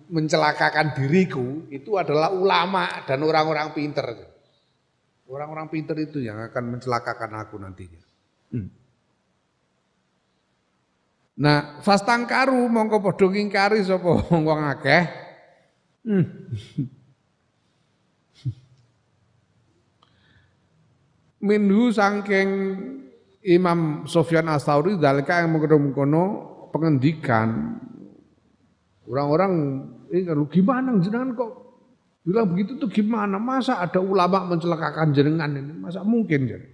mencelakakan diriku itu adalah ulama dan orang-orang pinter. Orang-orang pinter itu yang akan mencelakakan aku nantinya. Nah, fastangkaru mongko padha ngingkari sapa wong akeh. Minhu saking Imam Sufyan Ats-Tsauri dalika yang mengkono pengendikan orang-orang gimana jenengan kok bilang begitu tuh gimana? Masa ada ulama mencelakakan jenengan ini? Masa mungkin jadi?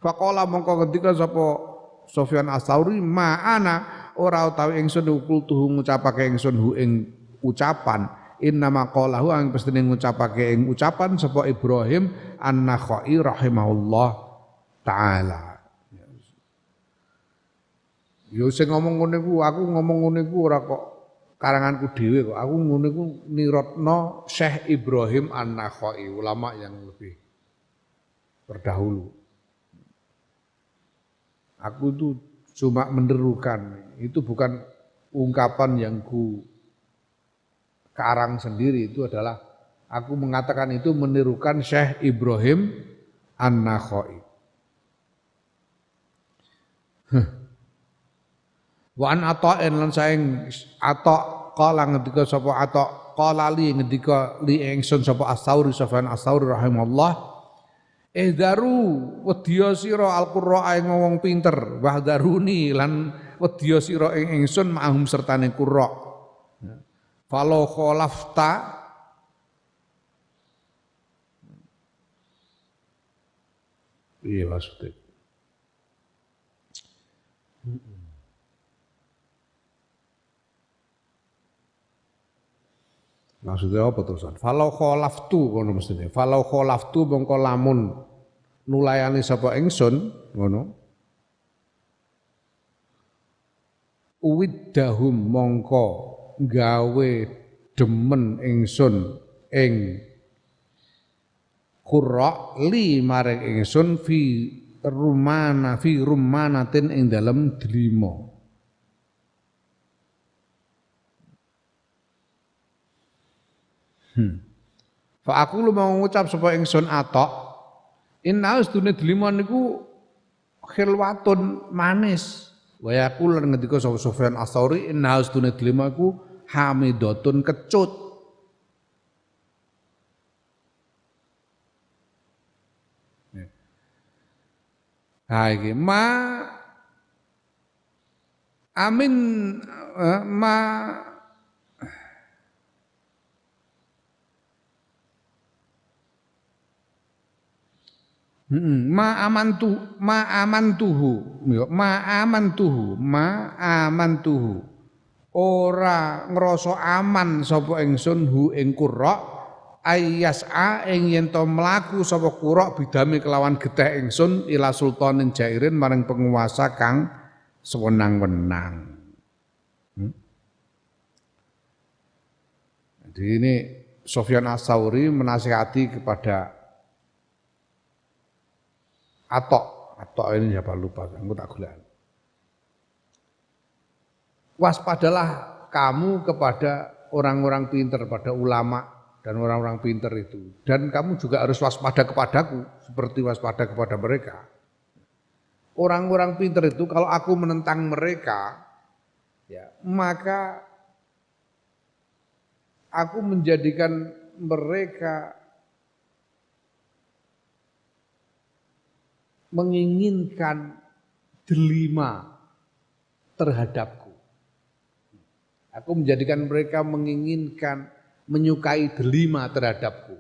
Faqala mongko ketika sapa Sufyan Ats-Tsauri ma'ana ora utawi ingsun kultuhu ngucapake ingsun hu ing ucapan innama qalahu ang pestine ngucapake ing ucapan sapa Ibrahim An-Nakhai rahimahullah taala. Yo sing ngomong ngene ku aku ngomong ngene ku ora kok karanganku dhewe kok. Aku ngono iku niratna Syekh Ibrahim An-Nakhai, ulama yang lebih terdahulu. Aku itu cuma menderukan, itu bukan ungkapan yang ku karang sendiri, itu adalah aku mengatakan itu menirukan Syekh Ibrahim An-Nakhai. Wa an ata'in lan saing ata' qala ngendika sapa ata' qala li ngendika li ingsun sapa Ats-Tsauri Sufyan Ats-Tsauri rahimahullah daru wedya sira al-qurra ing wong pinter wahdaruni lan wedya sira ing ingsun ma'hum sertane qurra falo khalafta iya maksudnya maksudnya apa terusan? Falau kholaftu ngono mestine. Falau kholaftu mongko lamun nulayani sapa ingsun ngono. Uwiddahum mongko gawe demen ingsun ing qurra li maring ingsun fi rumanatin ing dalem delima. Fa aku lu mau ngucap sapa ingsun atok inna ustune delima niku khilwatun manis wa yaqul lan ngendika sapa Sufyan Ats-Tsauri inna ustune delima iku hamidatun kecut. Ha iki amin ma amantuhu ora ngrasa aman sapa ingsun hu ing Qurra ayyas'a ing yen to mlaku sapa Qurra bidame kelawan getih ingsun ila sultanin jairin maring penguasa kang sewenang-wenang. Jadi ini Sufyan Ats-Tsauri menasihati kepada Atok ini siapa lupa, aku tak gula. Waspadalah kamu kepada orang-orang pinter, pada ulama dan orang-orang pinter itu. Dan kamu juga harus waspada kepadaku, seperti waspada kepada mereka. Orang-orang pinter itu kalau aku menentang mereka, ya, maka aku menjadikan mereka menginginkan delima terhadapku. Aku menjadikan mereka menginginkan, menyukai delima terhadapku.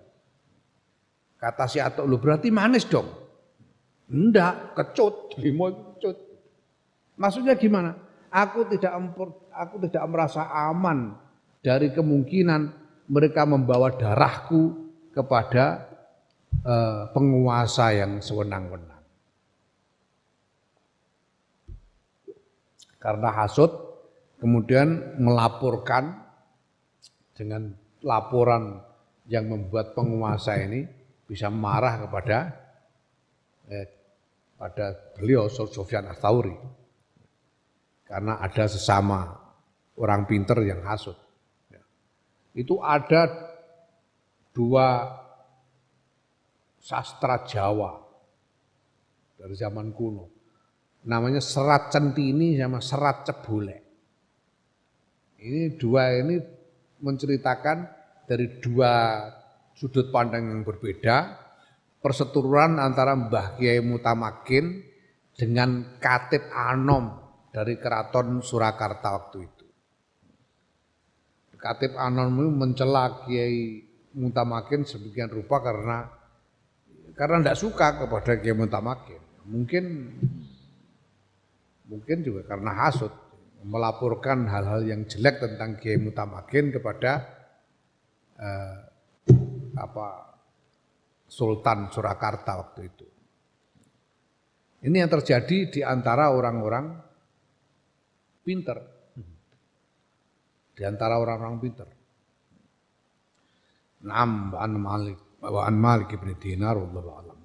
Kata si Atok, lu berarti manis dong? Enggak, kecut, delima kecut. Maksudnya gimana? Aku tidak merasa aman dari kemungkinan mereka membawa darahku kepada penguasa yang sewenang-wenang. Karena hasud, kemudian melaporkan dengan laporan yang membuat penguasa ini bisa marah kepada pada beliau Sufyan Ats-Tsauri. Karena ada sesama orang pinter yang hasud. Itu ada dua sastra Jawa dari zaman kuno. Namanya Serat Centini sama Serat Cebolek. Ini dua ini menceritakan dari dua sudut pandang yang berbeda, perseteruan antara Mbah Kiai Mutamakin dengan Katib Anom dari Keraton Surakarta waktu itu. Katib Anom itu mencela Kiai Mutamakin sedemikian rupa karena tidak suka kepada Kiai Mutamakin. Mungkin juga karena hasud, melaporkan hal-hal yang jelek tentang Kiai Mutamakin kepada Sultan Surakarta waktu itu. Ini yang terjadi di antara orang-orang pinter. Di antara orang-orang pinter. Naam an Malik bin Dinar wallahu a'lam.